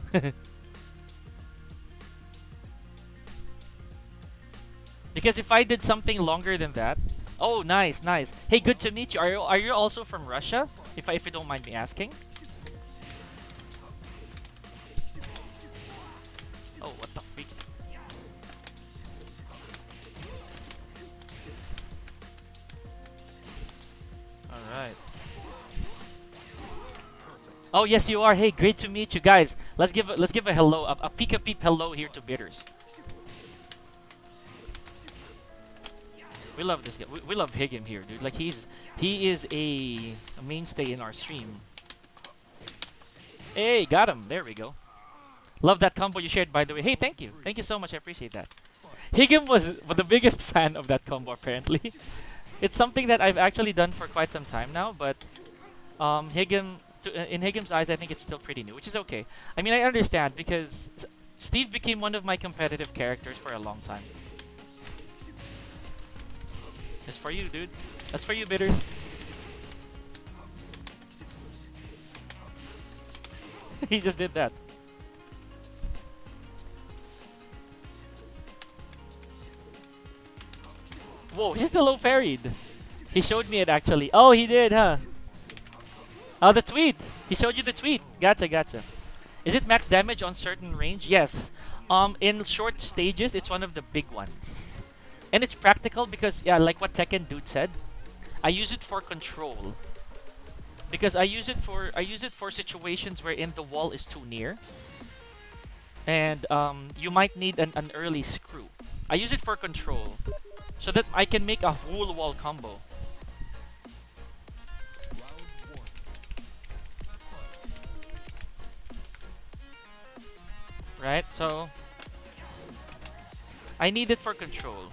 Speaker 1: Because if I did something longer than that, oh, nice. Hey, good to meet you. Are you also from Russia? If you don't mind me asking. Oh, what the freak? All right. Oh yes, you are. Hey, great to meet you guys. Let's give a hello, a Pica peep hello here to Bitters. We love this guy. We love Higgum here, dude. Like he is a mainstay in our stream. Hey, got him. There we go. Love that combo you shared, by the way. Hey, thank you so much. I appreciate that. Higgum was the biggest fan of that combo apparently. It's something that I've actually done for quite some time now, but Higgum. In Higgum's eyes, I think it's still pretty new, which is okay. I mean, I understand because Steve became one of my competitive characters for a long time. It's for you, dude. That's for you, Bitters. He just did that. Whoa, he's still low parried. He showed me it actually. Oh, he did, huh? Oh, the tweet! He showed you the tweet. Gotcha. Is it max damage on certain range? Yes. In short stages, it's one of the big ones. And it's practical because, yeah, like what Tekken dude said, I use it for control. Because I use it for situations wherein the wall is too near. And you might need an early screw. I use it for control. So that I can make a whole wall combo. Right? So I need it for control.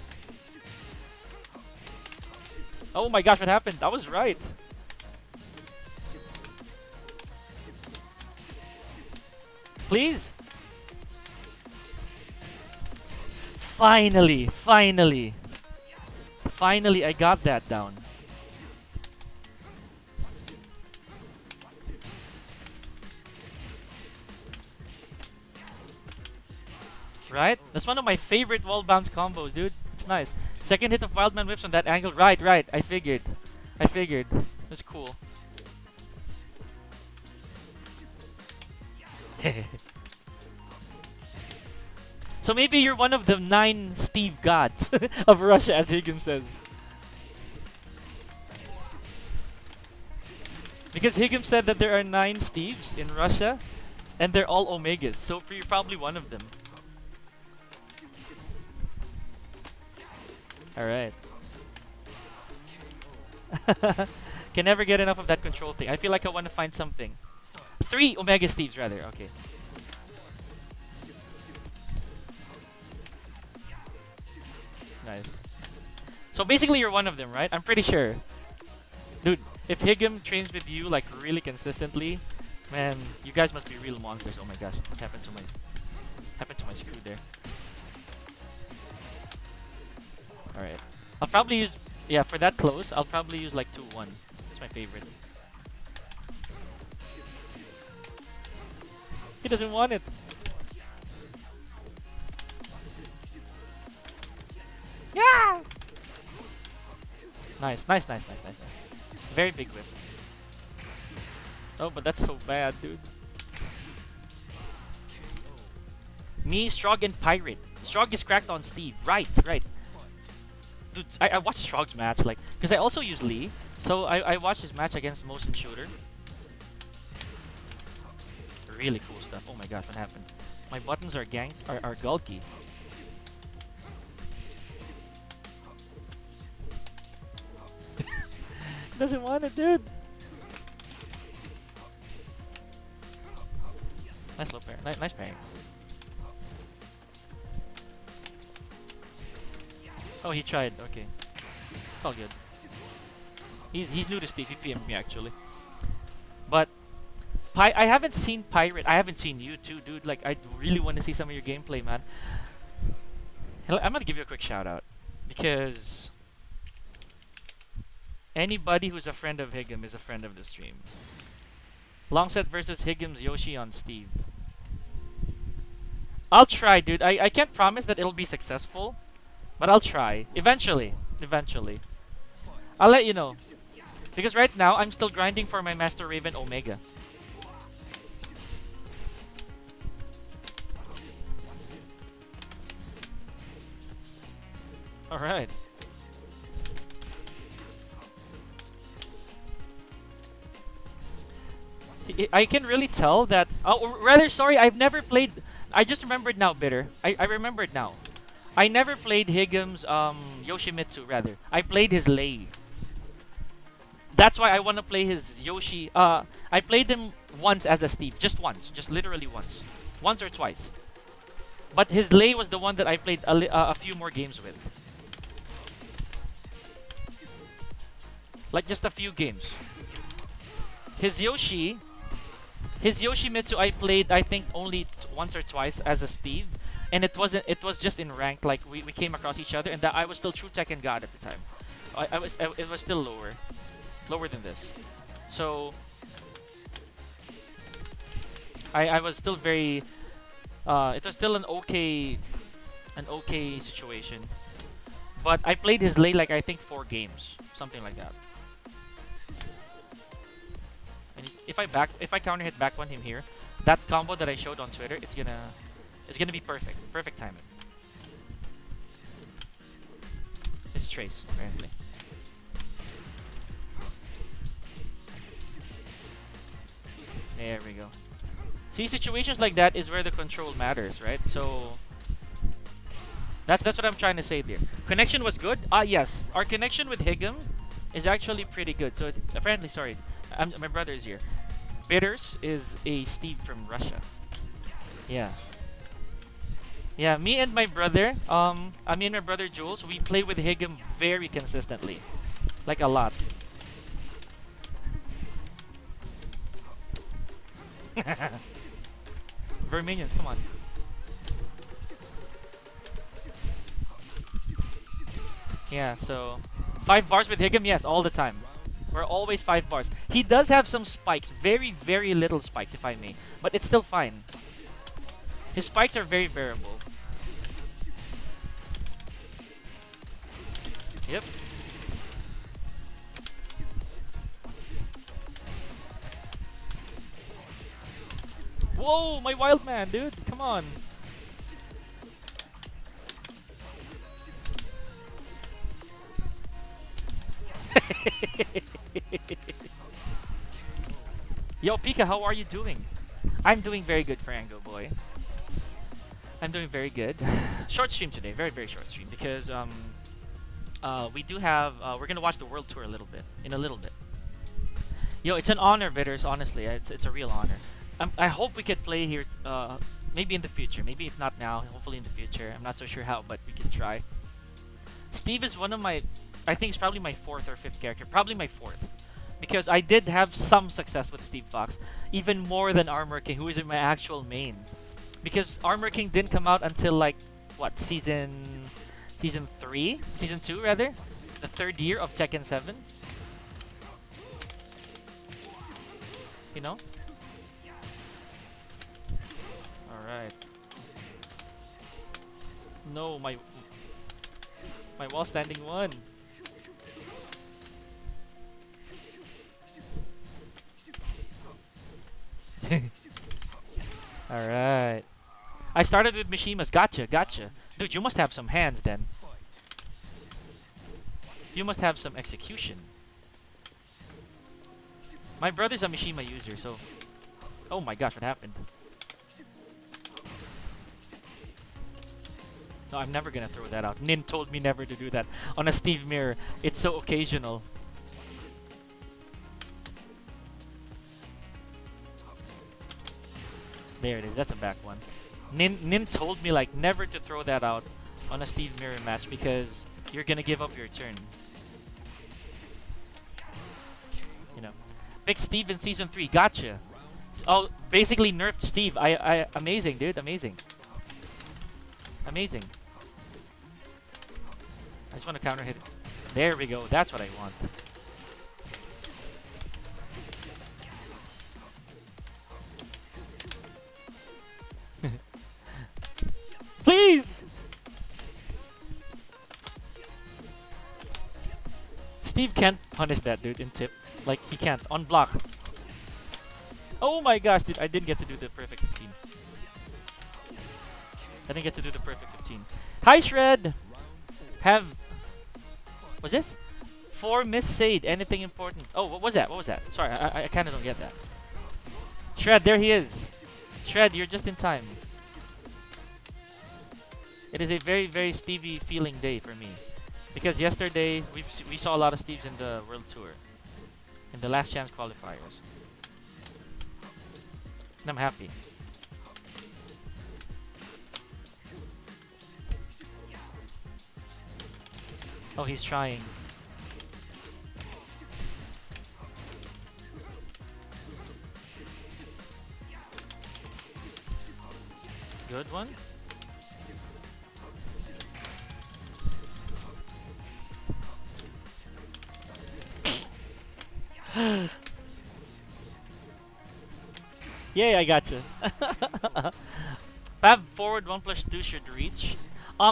Speaker 1: Oh my gosh, what happened? I was right. Please? Finally, I got that down. Right? That's one of my favorite wall bounce combos, dude. It's nice. Second hit of Wildman whiffs on that angle. Right. I figured. It's cool. So maybe you're one of the 9 Steve gods of Russia, as Higgum says. Because Higgum said that there are 9 Steves in Russia, and they're all Omegas. So you're probably one of them. Alright. Can never get enough of that control thing. I feel like I want to find something. 3 Omega Steves, rather. Okay. Nice. So basically you're one of them, right? I'm pretty sure. Dude, if Higgum trains with you like really consistently, man, you guys must be real monsters. Oh my gosh. What happened to my screw there? Alright. I'll probably use, yeah, for that close, I'll probably use like 2-1. It's my favorite. He doesn't want it. Yeah! Nice, nice, nice, nice, nice, nice. Very big whip. Oh, but that's so bad, dude. Me, Strog, and Pirate. Strog is cracked on Steve. Right, right. Dude, I watched Strog's match, like, because I also use Lee. So I watched his match against Motion Shooter. Really cool stuff. Oh my gosh, what happened? My buttons are are gulky. Doesn't want it, dude. Nice low pair. Nice pairing. Oh, he tried. Okay, it's all good. He's new to Steve. He PM'd me actually. But I haven't seen Pirate. I haven't seen you too, dude. Like, I really want to see some of your gameplay, man. I'm gonna give you a quick shout out because anybody who's a friend of Higem is a friend of the stream. Longset versus Higem's Yoshi on Steve. I'll try, dude. I can't promise that it'll be successful, but I'll try. Eventually. Eventually. I'll let you know. Because right now, I'm still grinding for my Master Raven Omega. Alright. I can really tell that... Oh, rather, sorry, I've never played... I just remembered now, Bitter. I remembered now. I never played Higem's Yoshimitsu, rather. I played his Lei. That's why I want to play his Yoshi. I played him once as a Steve. Just once. Just literally once. Once or twice. But his Lei was the one that I played a few more games with. Like, just a few games. His Yoshimitsu I played, I think, only once or twice as a Steve. And it was just in rank, like we came across each other, and that I was still true Tekken God at the time. It was still lower than this. So I was still very it was still an okay situation. But I played his Lei like I think 4 games, something like that. And if I counter hit back on him here, that combo that I showed on Twitter, it's gonna be perfect. Perfect timing. It's Trace, apparently. There we go. See, situations like that is where the control matters, right? So that's what I'm trying to say there. Connection was good. Yes, our connection with Higem is actually pretty good. So apparently, sorry, my brother is here. Bitters is a Steve from Russia. Yeah. Yeah, me and my brother, me and my brother Jules, we play with Higem very consistently. Like a lot. Verminions, come on. Yeah, so 5 bars with Higem, yes, all the time. We're always 5 bars. He does have some spikes, very, very little spikes, if I may, but it's still fine. His spikes are very bearable. Yep. Whoa, my wild man, dude. Come on. Yo, Pica, how are you doing? I'm doing very good, Frango boy. I'm doing very good. Short stream today, very, very short stream, because we do have we're gonna watch the world tour in a little bit. Yo, it's an honor, Bitters. Honestly, it's a real honor. I hope we could play here. Maybe in the future. Maybe if not now, hopefully in the future. I'm not so sure how, but we can try. Steve is one of my. I think it's probably my 4th or 5th character. Probably my 4th, because I did have some success with Steve Fox, even more than Armor King, who is in my actual main. Because Armor King didn't come out until like what season 3, season 2 rather, the 3rd year of Tekken 7. You know. All right. No, my wall standing 1. Alright. I started with Mishima's. Gotcha, gotcha. Dude, you must have some hands then. You must have some execution. My brother's a Mishima user, so... Oh my gosh, what happened? No, I'm never gonna throw that out. Nin told me never to do that. On a Steve mirror, it's so occasional. There it is, that's a back one. Nin told me like never to throw that out on a Steve mirror match because you're gonna give up your turn. You know. Big Steve in Season 3, gotcha. Oh, basically nerfed Steve. Amazing, dude, amazing. Amazing. I just want to counter hit it. There we go, that's what I want. Please! Steve can't punish that dude in tip. Like, he can't. On block. Oh my gosh, dude, I didn't get to do the perfect 15. I didn't get to do the perfect 15. Hi, Shred! Was this? 4 Miss Sade. Anything important? Oh, what was that? What was that? Sorry, I kind of don't get that. Shred, there he is. Shred, you're just in time. It is a very, very Stevie feeling day for me. Because yesterday, we saw a lot of Steves in the World Tour. In the last chance qualifiers. And I'm happy. Oh, he's trying. Good one. Yay, I gotcha. Fab forward 1+2 should reach.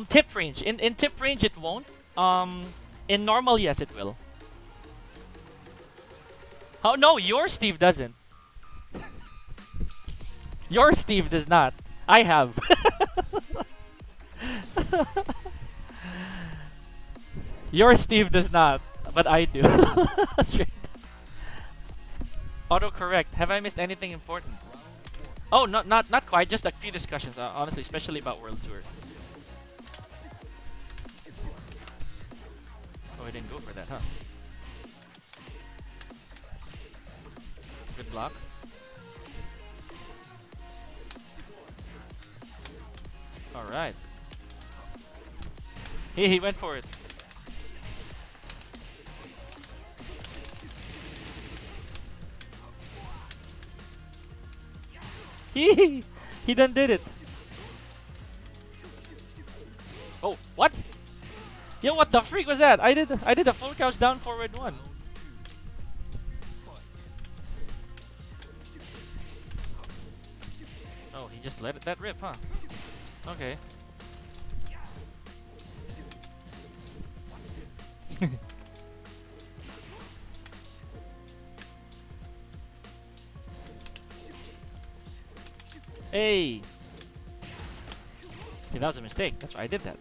Speaker 1: Tip range. In tip range it won't. In normal, yes it will. Oh no, your Steve doesn't. Your Steve does not. I have. Your Steve does not, but I do. Autocorrect. Have I missed anything important? Oh, not quite. Just a few discussions, honestly, especially about World Tour. Oh, I didn't go for that, huh? Good block. All right. He went for it. He done did it. Oh, what? Yo, what the freak was that? I did a full couch down forward one. Oh, he just let that rip, huh? Okay. Hey! See, that was a mistake. That's why I did that.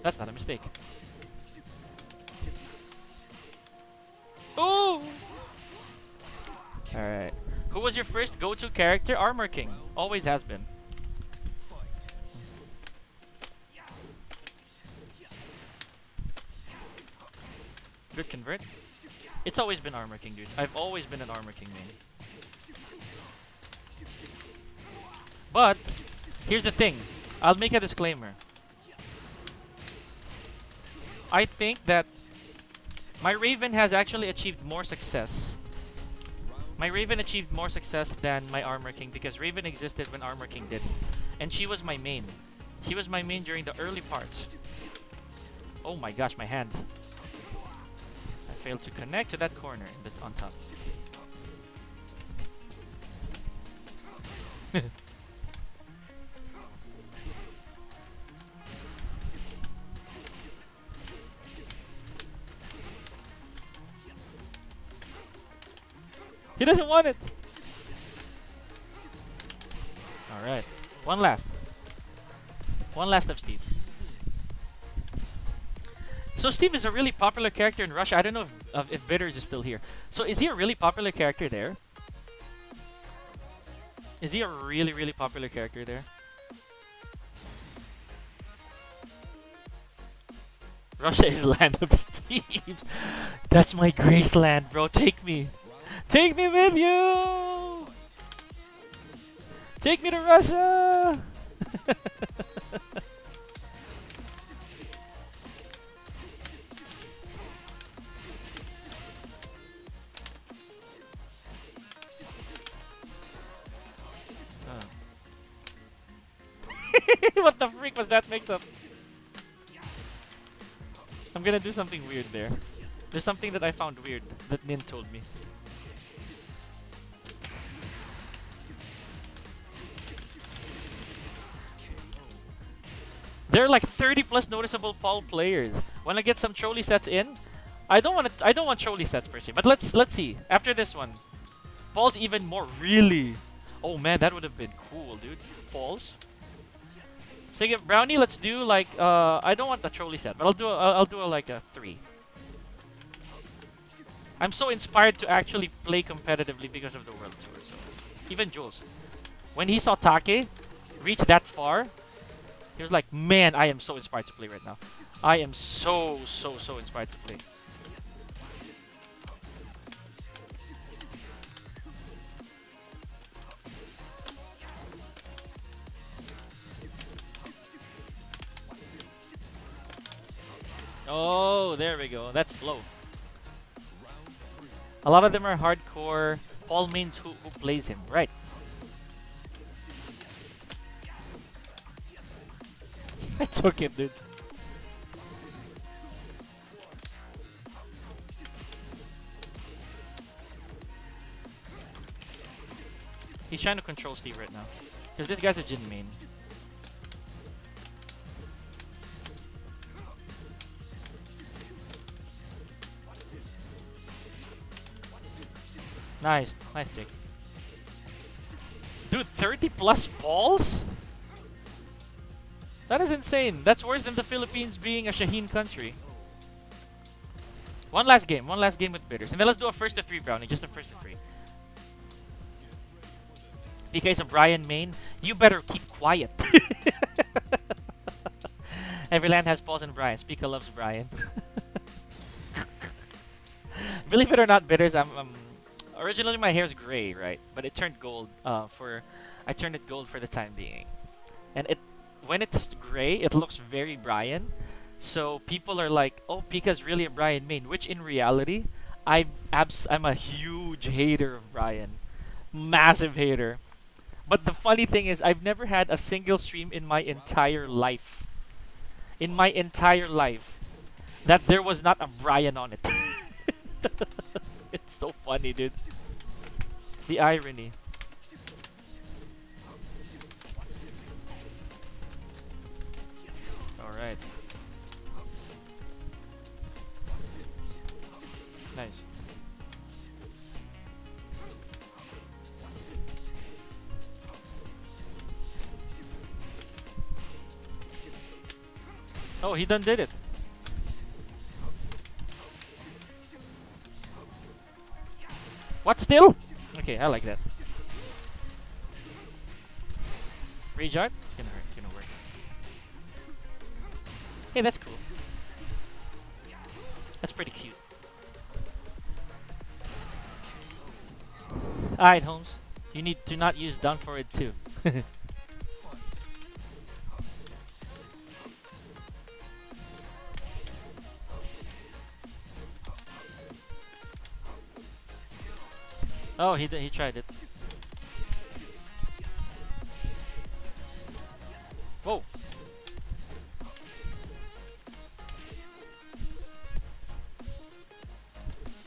Speaker 1: That's not a mistake. Ooh! Alright. Who was your first go-to character? Armor King. Always has been. Good convert. It's always been Armor King, dude. I've always been an Armor King main. But, here's the thing. I'll make a disclaimer. I think that my Raven has actually achieved more success. My Raven achieved more success than my Armor King because Raven existed when Armor King didn't. And she was my main. She was my main during the early parts. Oh my gosh, my hand. I failed to connect to that corner that's on top. He doesn't want it. Alright. One last. One last of Steve. So Steve is a really popular character in Russia. I don't know if Bitters is still here. So is he a really popular character there? Is he a really, really popular character there? Russia is land of Steves. That's my Graceland, bro. Take me. Take me with you. Take me to Russia. What the freak was that mix-up? I'm gonna do something weird there. There's something that I found weird that Nin told me. There are like 30 plus noticeable Paul players. When I get some trolley sets in, I don't want trolley sets per se, but let's see. After this one, Paul's even more. Really? Oh man, that would have been cool, dude. Paul's. So Brownie, let's do like I don't want the trolley set, but I'll do like a 3. I'm so inspired to actually play competitively because of the World Tour. So even Jules, when he saw Take reach that far, he was like, "Man, I am so inspired to play right now. I am so inspired to play." Oh, there we go. That's flow. A lot of them are hardcore. Paul means who plays him, right? I took it, dude. He's trying to control Steve right now. Because this guy's a Jin main. Nice. Nice take. Dude, 30 plus balls? That is insane. That's worse than the Philippines being a Shaheen country. One last game with Bitters. And then let's do a first to 3, Brownie. Just a first to 3. Pica is a Brian main. You better keep quiet. Every land has Pauls and Brians. Pica loves Brian. Believe it or not, Bitters, originally my hair's gray, right? But it turned gold I turned it gold for the time being. And when it's gray, it looks very Brian. So people are like, "Oh, Pica's really a Brian main," which in reality, I'm a huge hater of Brian. Massive hater. But the funny thing is, I've never had a single stream in my entire life. In my entire life, that there was not a Brian on it. It's so funny, dude. The irony. Alright. Nice. Oh, he done did it. What still? Okay, I like that. Rage art? It's gonna hurt. It's gonna work. Hey, that's cool. That's pretty cute. Alright, Holmes. You need to not use down for it too. Oh, he tried it. Whoa.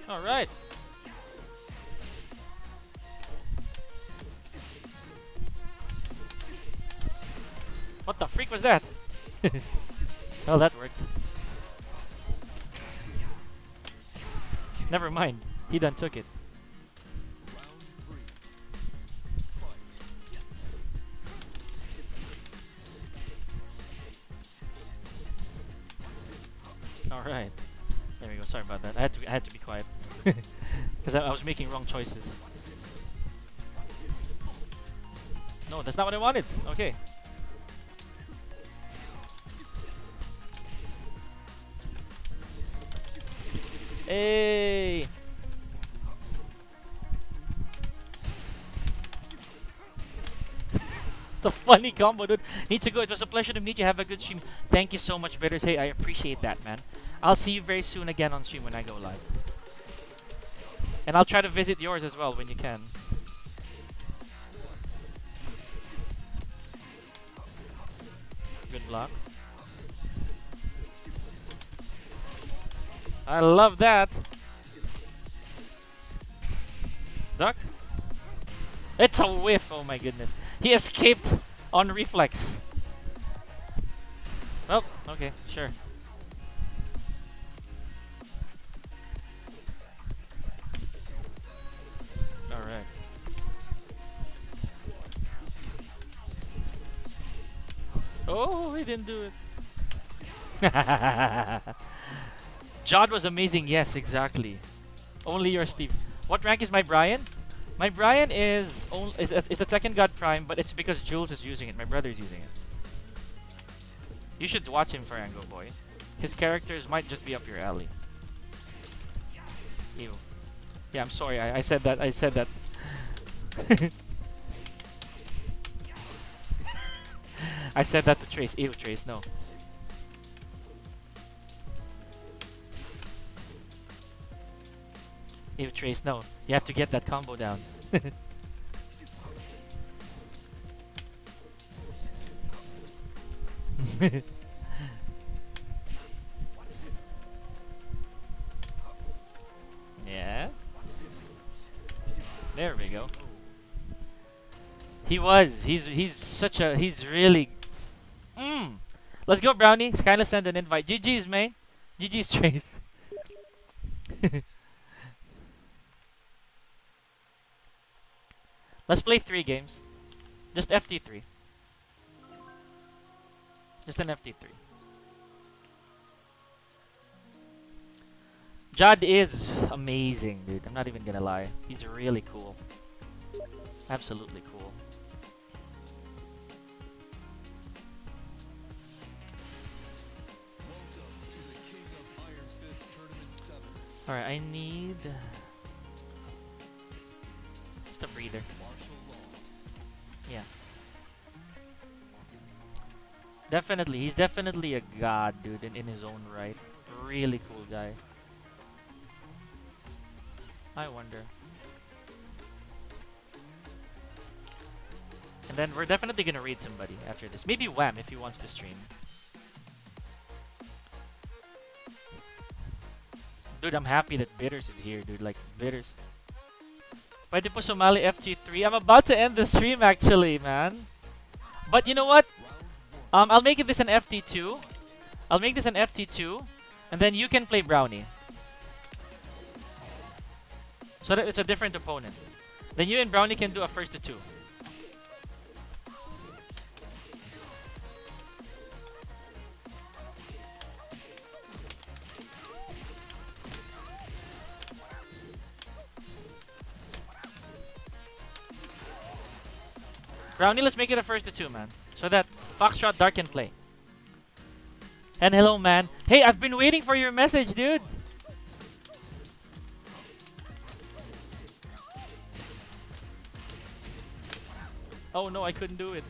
Speaker 1: All right. What the freak was that? Well, that worked. Never mind. He done took it. All right. There we go. Sorry about that. I had to be quiet because I was making wrong choices. No, that's not what I wanted. Okay. Hey. It's a funny combo, dude. Need to go. It was a pleasure to meet you. Have a good stream. Thank you so much, Bitters. Hey, I appreciate that, man. I'll see you very soon again on stream when I go live. And I'll try to visit yours as well when you can. Good luck. I love that. Duck? It's a whiff. Oh my goodness. He escaped on reflex. Well, okay, sure. Alright. Oh, he didn't do it. Jod was amazing. Yes, exactly. Only your Steve. What rank is my Brian? My Brian is a Tekken God Prime, but it's because Jules is using it. My brother's using it. You should watch him, Farango boy. His characters might just be up your alley. Ew. Yeah, I'm sorry. I said that. I said that. I said that to Trace. Ew, Trace. No. Ew, Trace. No. You have to get that combo down. Yeah. There we go. He was. He's such a. He's really. Let's go, Brownie. Kindly send an invite. GG's, man. GG's, Trace. Let's play 3 games. Just FT3. Just an FT3. Jod is amazing, dude. I'm not even gonna lie. He's really cool. Absolutely cool. Alright, I need just a breather. Yeah. Definitely, he's definitely a god, dude, in his own right. Really cool guy. I wonder. And then we're definitely gonna raid somebody after this. Maybe Wham if he wants to stream. Dude, I'm happy that Bitters is here, dude. Like, Bitters. Pwede po sumali FT3. I'm about to end the stream, actually, man. But you know what? I'll make this an FT2. I'll make this an FT2. And then you can play Brownie. So that it's a different opponent. Then you and Brownie can do a first to 2. Brownie, let's make it a first to 2, man. So that Foxtrot Dark can play. And hello, man. Hey, I've been waiting for your message, dude. Oh no, I couldn't do it.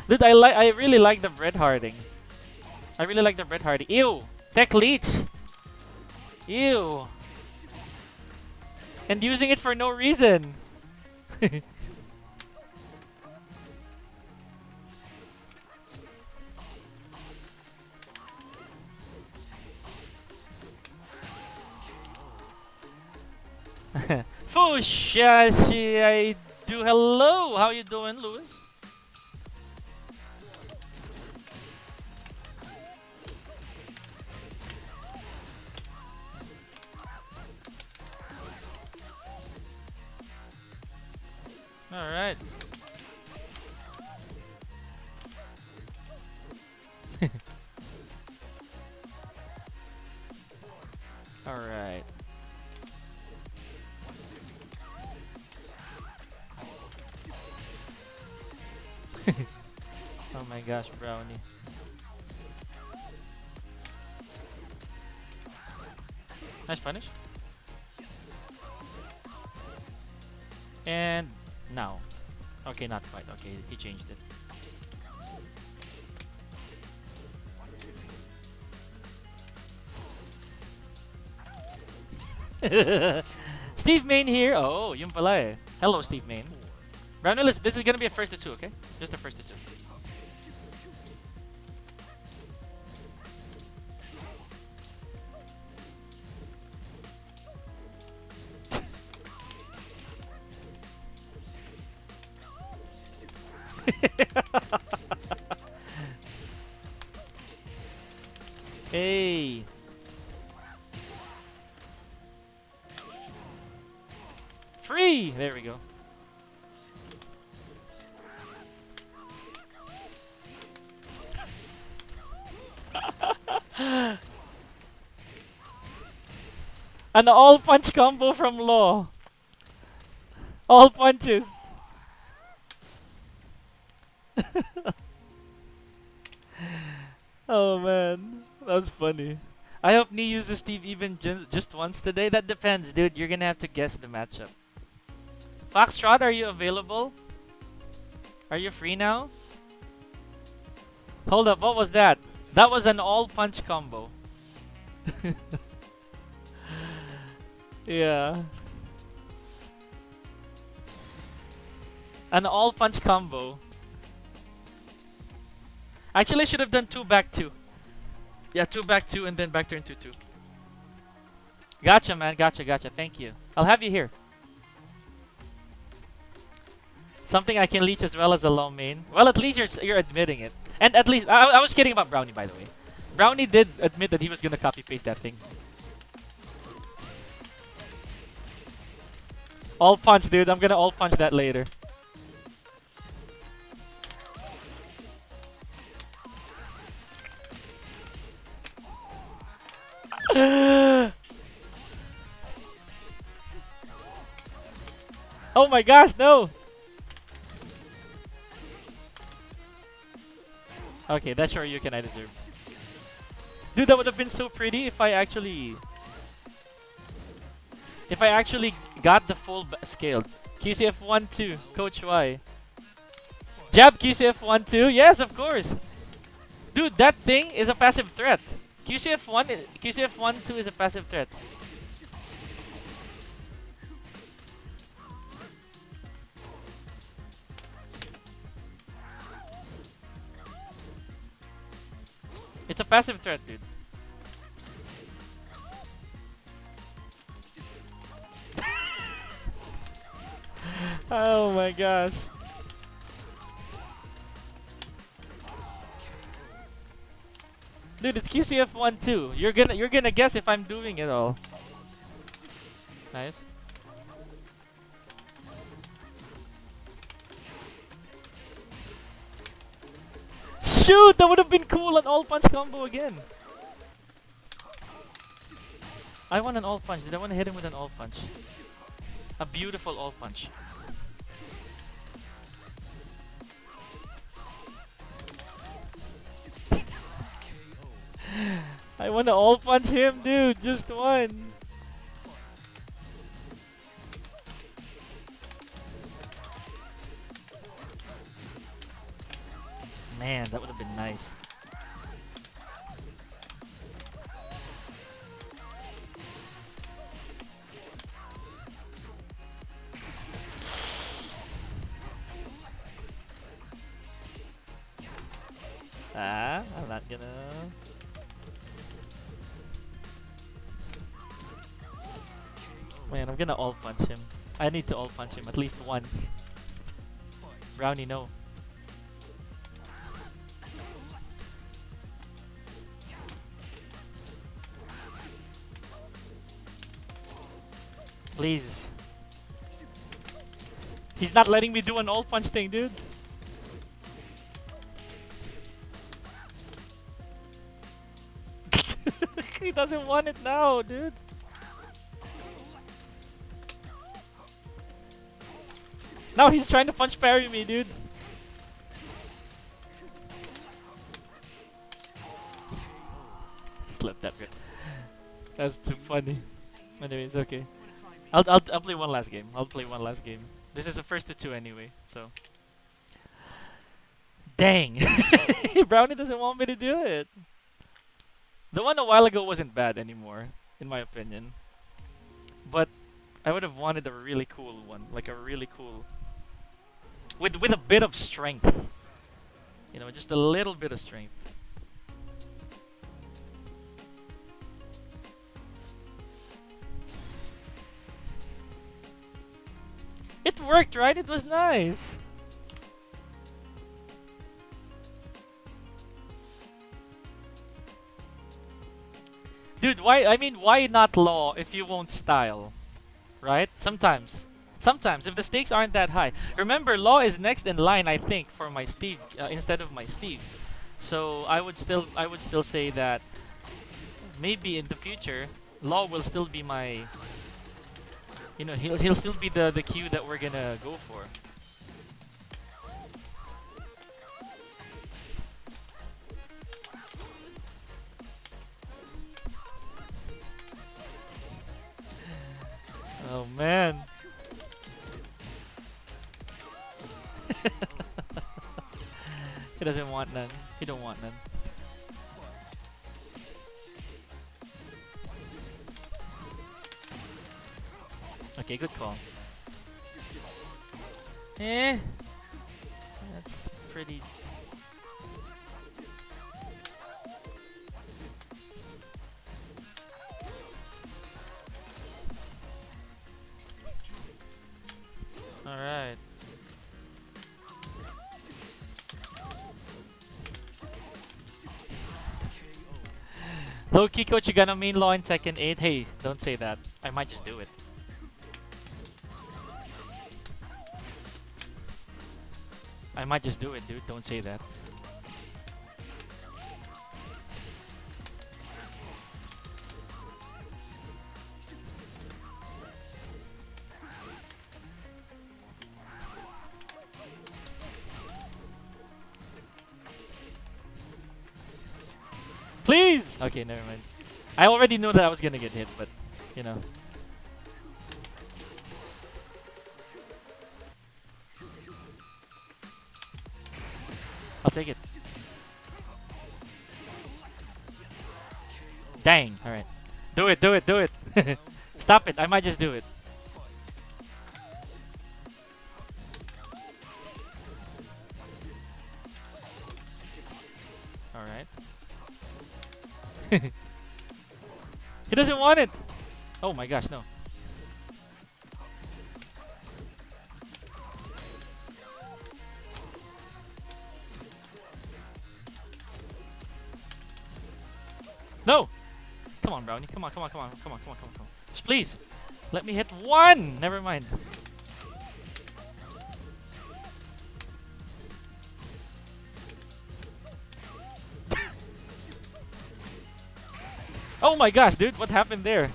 Speaker 1: Dude, I really like the Bret Harding. I really like the Bret Harding. Ew! Tech Leech! Ew! And using it for no reason. Fush! I do. Hello! How you doing, Lewis? Alright. Alright. Oh my gosh, Brownie. Nice punish. And now. Okay, not quite. Okay, he changed it. Steve Main here. Oh, yun pala eh. Hello, Steve Main. Brownie, listen, this is gonna be a first to two, okay? Just a first to two. Hey. Free! There we go. An all punch combo from Law. All punches. Oh man, that was funny. I hope Nee uses Steve even just once today. That depends, dude. You're gonna have to guess the matchup. Foxtrot, are you available? Are you free now? Hold up, what was that? That was an all punch combo. Yeah. An all punch combo. Actually, I should have done 2 back 2. Yeah, 2 back 2 and then back turn 2-2. Gotcha, man. Gotcha, gotcha. Thank you. I'll have you here. Something I can leech as well as a low main. Well, at least you're admitting it. And at least I was kidding about Brownie, by the way. Brownie did admit that he was gonna copy paste that thing. All punch, dude. I'm gonna all punch that later. Oh my gosh, no! Okay, that's your Ryuken I deserve. Dude, that would have been so pretty if I actually got the full scaled. QCF 1-2, Coach Y. Jab QCF 1-2? Yes, of course. Dude, that thing is a passive threat. QCF 1-2 is a passive threat. It's a passive threat, dude. Oh my gosh. Dude, it's QCF 1-2. You're gonna guess if I'm doing it all. Nice. Shoot, that would have been cool, an all punch combo again. I want an all punch. Did I want to hit him with an all punch? A beautiful all punch. I want to all punch him, dude. Just one. Man, that would have been nice. I'm not gonna. Man, I'm gonna all punch him. I need to all punch him at least once. Brownie, no. Please. He's not letting me do an all punch thing, dude. He doesn't want it now, dude. Now he's trying to punch parry me, dude. Just let that go. That's too funny. Anyways, okay. I'll play one last game. I'll play one last game. This is the first to two anyway, so. Dang! Brownie doesn't want me to do it. The one a while ago wasn't bad anymore, in my opinion. But I would have wanted a really cool one, like a really cool, with a bit of strength. You know, just a little bit of strength. It worked, right? It was nice. Dude, why? I mean, why not law if you won't style? Right? Sometimes. Sometimes, if the stakes aren't that high. Remember, law is next in line, I think, for my Steve instead of my Steve. So I would still say that maybe in the future, law will still be my. You know, he'll still be the queue that we're gonna go for. Oh man. He doesn't want none. He don't want none. Okay, good call. Eh. That's pretty. Alright. Low-key, coach, you gonna main law in Tekken 8? Hey, don't say that. I might just do it. I might just do it, dude. Don't say that. Please! Okay, never mind. I already knew that I was gonna get hit, but, you know. I'll take it. Dang, alright. Do it, do it, do it! Stop it, I might just do it. Alright. He doesn't want it! Oh my gosh, no. No! Come on, Brownie. Come on, come on, come on, come on, come on, come on, come on. Just please! Let me hit one! Never mind. Oh my gosh, dude, what happened there?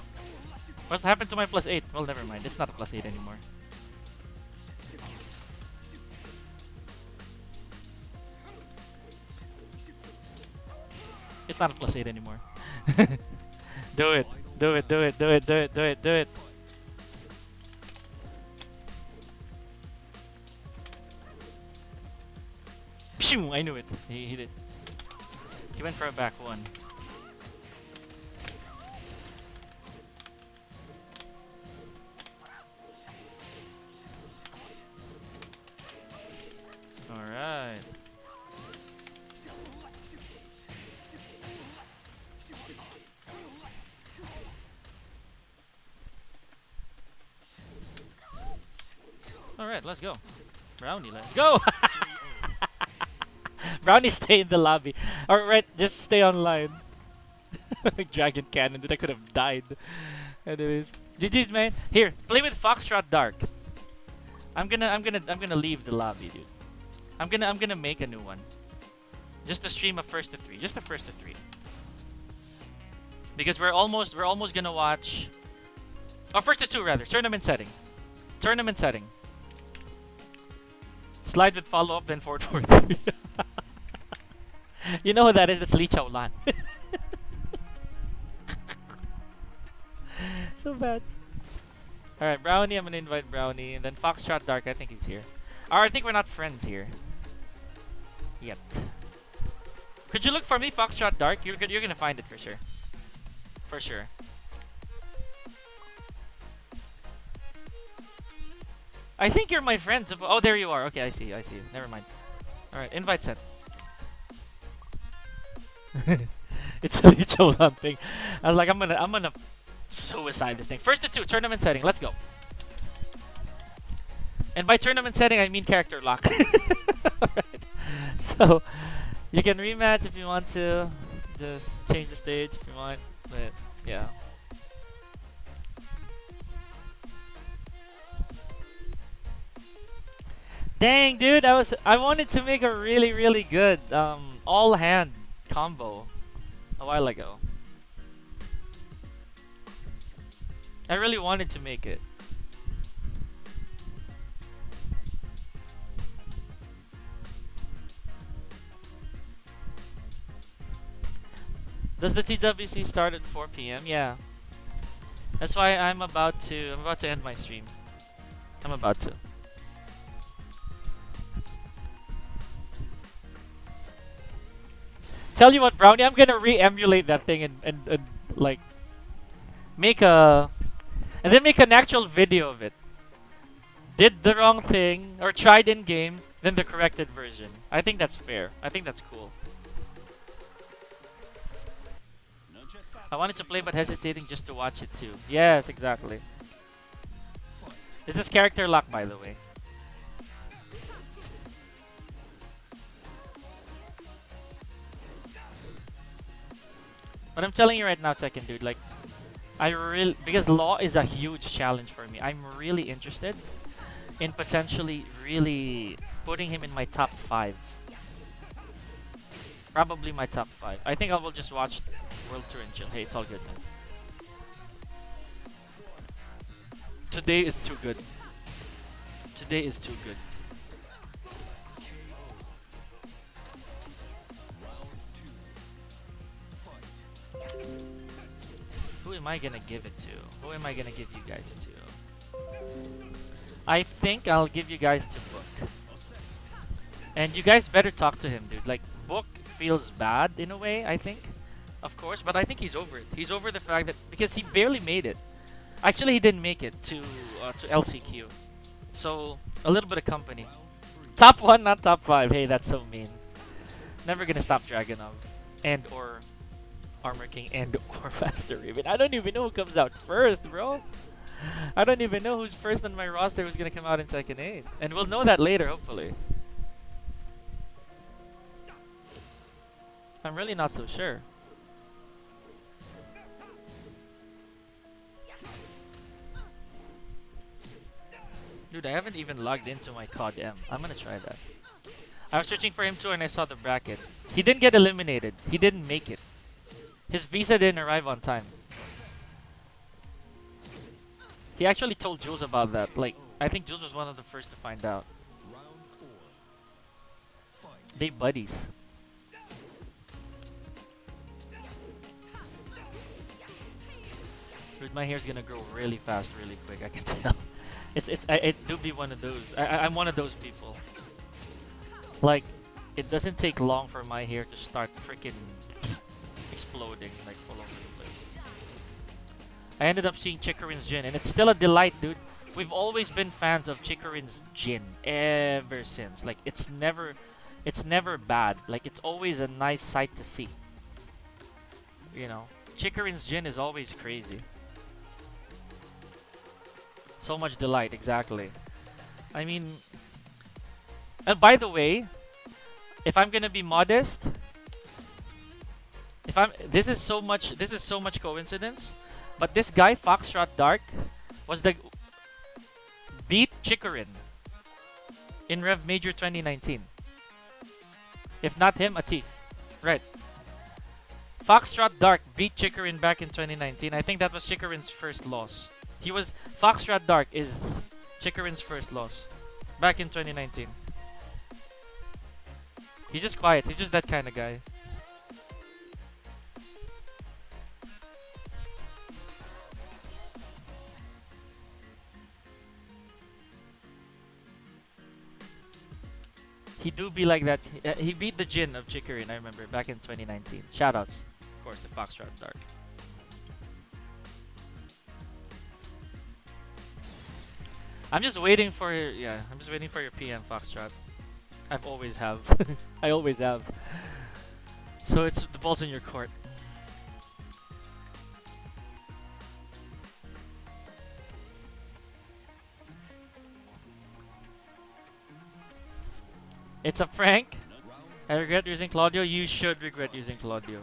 Speaker 1: What's happened to my +8? Well, never mind. It's not a +8 anymore. It's not a +8 anymore. Do it. Do it, do it, do it, do it, do it, do it. Pshoo! I knew it. He did. He went for a back one. Alright. Alright, let's go. Brownie, let's go! Brownie, stay in the lobby. Alright, just stay online. Dragon Cannon, dude, I could have died. Anyways. GG's, man. Here, play with Foxtrot Dark. I'm gonna leave the lobby, dude. I'm gonna make a new one. Just to stream a first to three. Just a first to three. Because we're almost gonna watch. Oh, first to two rather. Tournament setting. Tournament setting. Slide with follow up, then 4-4-3. You know who that is? That's Lee Chao Lan. So bad. Alright, Brownie, I'm gonna invite Brownie. And then Foxtrot Dark, I think he's here. Or I think we're not friends here. Yet. Could you look for me, Foxtrot Dark? You're gonna find it for sure. For sure. I think you're my friend. Oh, there you are. Okay, I see you. I see you. Never mind. Alright, invite sent. It's a Lee Chao Lan thing. I was like, I'm gonna suicide this thing. First to 2, tournament setting. Let's go. And by tournament setting, I mean character lock. Alright. So, you can rematch if you want to. Just change the stage if you want. But, yeah. Dang, dude, I wanted to make a really good all hand combo a while ago. I really wanted to make it. Does the TWC start at 4 p.m.? Yeah. That's why I'm about to end my stream. I'm about to. Tell you what, Brownie, I'm gonna re-emulate that thing and like make a and then make an actual video of it. Did the wrong thing or tried in game, then the corrected version. I think that's fair. I think that's cool. I wanted to play but hesitating just to watch it too. Yes, exactly. This is character lock, by the way. But I'm telling you right now, Tekken dude, like, because Law is a huge challenge for me. I'm really interested in potentially really putting him in my top 5. Probably my top 5. I think I will just watch World Tour and chill. Hey, it's all good, man. Today is too good. Today is too good. Who am I gonna give it to? Who am I gonna give you guys to? I think I'll give you guys to Book. And you guys better talk to him, dude. Like, Book feels bad in a way, I think. Of course, but I think he's over it. He's over the fact that because he barely made it. Actually, he didn't make it to LCQ. So, a little bit of company. Top 1, not top 5. Hey, that's so mean. Never gonna stop Dragonov. And or Armor King and or Faster Raven. I don't even know who comes out first, bro. I don't even know who's first on my roster who's gonna come out in Tekken 8. And we'll know that later, hopefully. I'm really not so sure. Dude, I haven't even logged into my COD M. I'm gonna try that. I was searching for him too and I saw the bracket. He didn't get eliminated. He didn't make it. His visa didn't arrive on time. He actually told Jules about that. Like, I think Jules was one of the first to find out. They buddies. Dude, my hair's gonna grow really fast, really quick. I can tell. It do be one of those. I'm one of those people. Like, it doesn't take long for my hair to start freaking exploding like all over the place. I ended up seeing Chikarin's Jin, and it's still a delight, dude. We've always been fans of Chikarin's Jin ever since. Like, it's never bad. Like, it's always a nice sight to see. You know, Chikarin's Jin is always crazy. So much delight, exactly. I mean, and by the way, if I'm gonna be modest, this is so much coincidence, but this guy Foxtrot Dark was the beat Chikarin in Rev Major 2019. If not him, Atif. Right. Foxtrot Dark beat Chikarin back in 2019. I think that was Chikarin's first loss. Foxtrot Dark is Chikarin's first loss back in 2019. He's just quiet. He's just that kind of guy. He do be like that. He beat the Jin of Chicory, I remember, back in 2019. Shoutouts, of course, to Foxtrot Dark. I'm just waiting for I'm just waiting for your PM, Foxtrot. I've always have. I always have. So it's the ball's in your court. It's a prank. I regret using Claudio. You should regret using Claudio.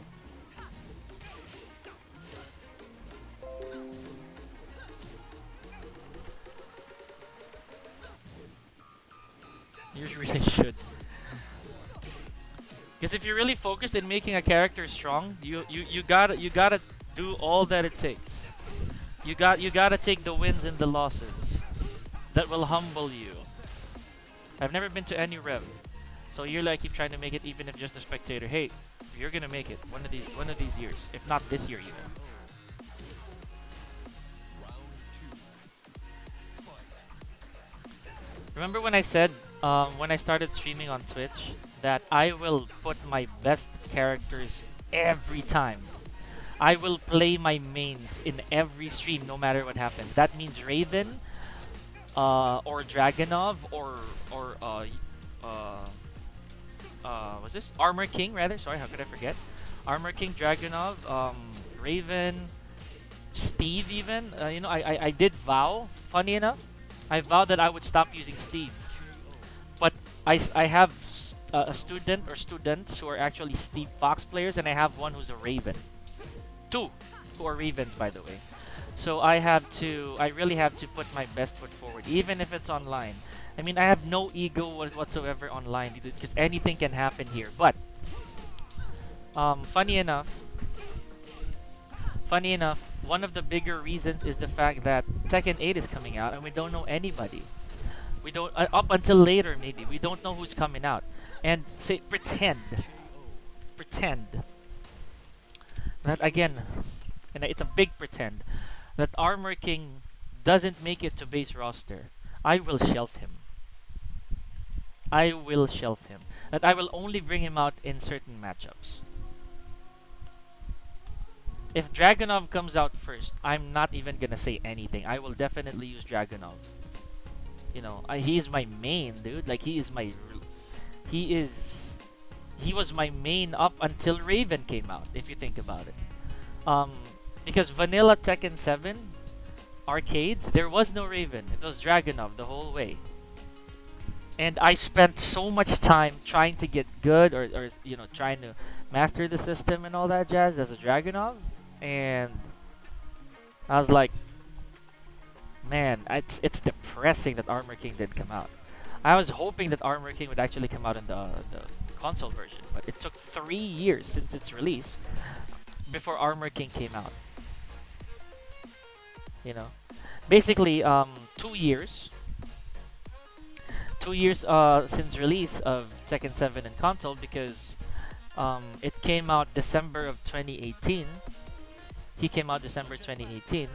Speaker 1: You really should. Because if you're really focused in making a character strong, you gotta do all that it takes. You gotta take the wins and the losses. That will humble you. I've never been to any rev. So you're like keep trying to make it even if just a spectator. Hey, you're gonna make it one of these years. If not this year even. Remember when I said when I started streaming on Twitch that I will put my best characters every time. I will play my mains in every stream no matter what happens. That means Raven, or Dragonov, or what's this? Armor King rather. Sorry, how could I forget? Armor King, Dragonov, Raven, Steve even. You know, I did vow. Funny enough, I vowed that I would stop using Steve. But I have a student or students who are actually Steve Fox players, and I have one who's a Raven. Two who are Ravens, by the way. So I really have to put my best foot forward, even if it's online. I mean, I have no ego whatsoever online because anything can happen here. But funny enough, one of the bigger reasons is the fact that Tekken 8 is coming out and we don't know anybody. We don't up until later maybe. We don't know who's coming out. And say pretend that again, and it's a big pretend that Armor King doesn't make it to base roster. I will shelf him. I will shelf him. That I will only bring him out in certain matchups. If Dragonov comes out first, I'm not even gonna say anything. I will definitely use Dragonov. You know, he's my main, dude. Like he was my main up until Raven came out, if you think about it. Because vanilla Tekken 7 arcades, there was no Raven. It was Dragonov the whole way. And I spent so much time trying to get good or you know, trying to master the system and all that jazz as a Dragonov. And I was like, man, it's depressing that Armor King didn't come out. I was hoping that Armor King would actually come out in the console version, but it took 3 years since its release before Armor King came out. You know, basically 2 years. 2 years since release of Tekken 7 in console because it came out December of 2018. He came out December 2018.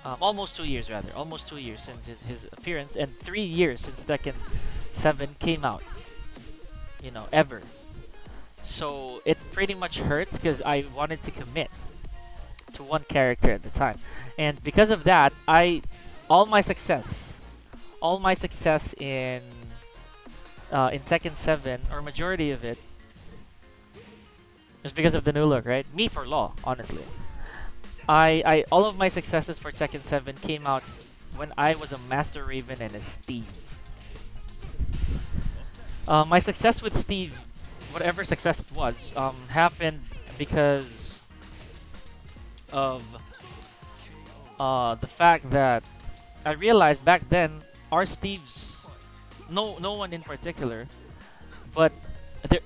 Speaker 1: Almost 2 years rather. Almost 2 years since his appearance, and 3 years since Tekken 7 came out. You know, ever. So it pretty much hurts because I wanted to commit to one character at the time, and because of that, all my success in Tekken 7, or majority of it, is because of the new look, right? Me for law, honestly. All of my successes for Tekken 7 came out when I was a Master Raven and a Steve. My success with Steve, whatever success it was, happened because of the fact that I realized back then our Steves, no one in particular, but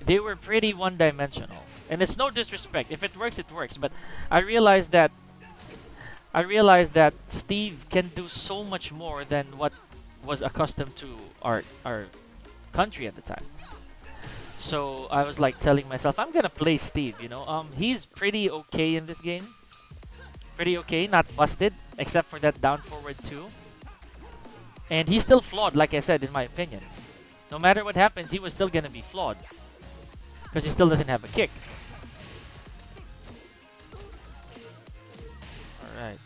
Speaker 1: they were pretty one-dimensional. And it's no disrespect. If it works, it works. But I realized that Steve can do so much more than what was accustomed to our country at the time. So I was like telling myself, I'm gonna play Steve. He's pretty okay in this game. Pretty okay, not busted, except for that down forward 2. And he's still flawed, like I said, in my opinion. No matter what happens, he was still gonna be flawed. Because he still doesn't have a kick. Alright.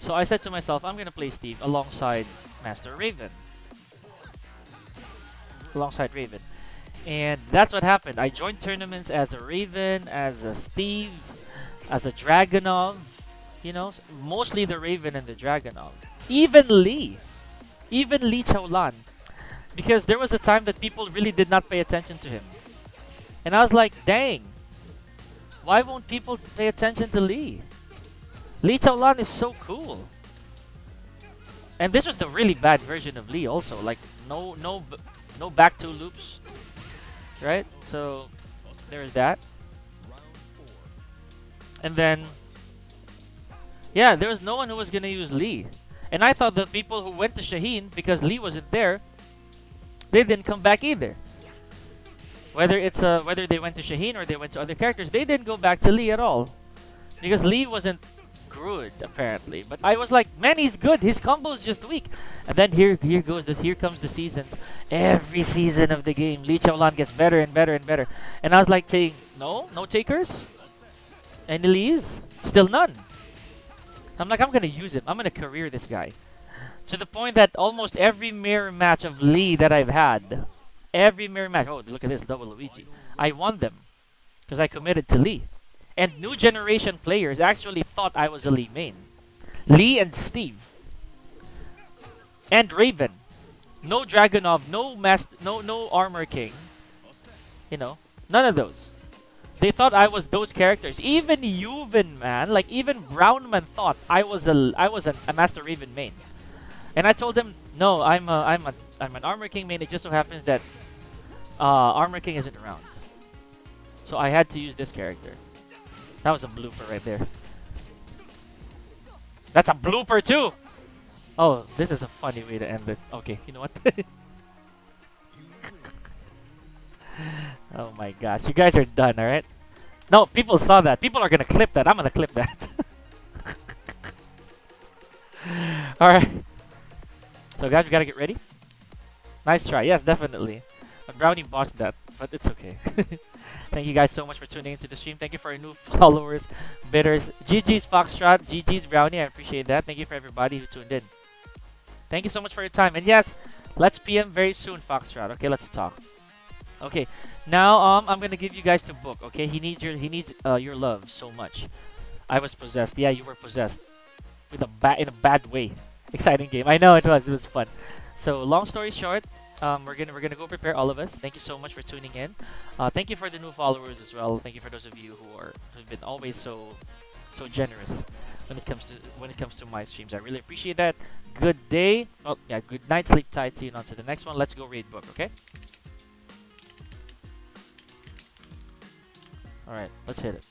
Speaker 1: So I said to myself, I'm gonna play Steve alongside Master Raven. Alongside Raven. And that's what happened. I joined tournaments as a Raven, as a Steve, as a Dragonov. Mostly the Raven and the Dragonov. Even Lee. Even Lee Chaolan. Because there was a time that people really did not pay attention to him. And I was like, dang. Why won't people pay attention to Lee? Lee Chaolan is so cool. And this was the really bad version of Lee also. Like, no back 2 loops. Right? So, there's that. And then, yeah, there was no one who was gonna use Lee. And I thought the people who went to Shaheen, because Lee wasn't there, they didn't come back either. Whether they went to Shaheen or they went to other characters, they didn't go back to Lee at all. Because Lee wasn't good, apparently. But I was like, man, he's good. His combo's just weak. And then here comes the seasons. Every season of the game, Lee Chaolan gets better and better and better. And I was like saying, no takers? Any Lees? Still none. I'm like, I'm gonna use him. I'm gonna career this guy. To the point that almost every mirror match of Lee that I've had, every mirror match, oh, look at this, double Luigi, I won them. Because I committed to Lee. And new generation players actually thought I was a Lee main. Lee and Steve. And Raven. No Dragonov, no Armor King. None of those. They thought I was those characters. Even Yuven, man, like even Brownman thought I was a Master Raven main. And I told him, no, I'm an Armor King main. It just so happens that Armor King isn't around. So I had to use this character. That was a blooper right there. That's a blooper too! Oh, this is a funny way to end it. Okay, you know what? Oh my gosh, you guys are done, alright? No, people saw that. People are gonna clip that. I'm gonna clip that. Alright. So guys, we gotta get ready. Nice try. Yes, definitely. But Brownie botched that, but it's okay. Thank you guys so much for tuning into the stream. Thank you for our new followers, bidders. GG's Foxtrot, GG's Brownie. I appreciate that. Thank you for everybody who tuned in. Thank you so much for your time. And yes, let's PM very soon, Foxtrot. Okay, let's talk. Okay, now I'm gonna give you guys the book. Okay, he needs your love so much. I was possessed. Yeah, you were possessed with in a bad way. Exciting game. I know it was. It was fun. So long story short, we're gonna go prepare, all of us. Thank you so much for tuning in. Thank you for the new followers as well. Thank you for those of you who've been always so generous when it comes to my streams. I really appreciate that. Good day. Oh yeah, good night. Sleep tight. See you on to the next one. Let's go raid book. Okay. All right. Let's hit it.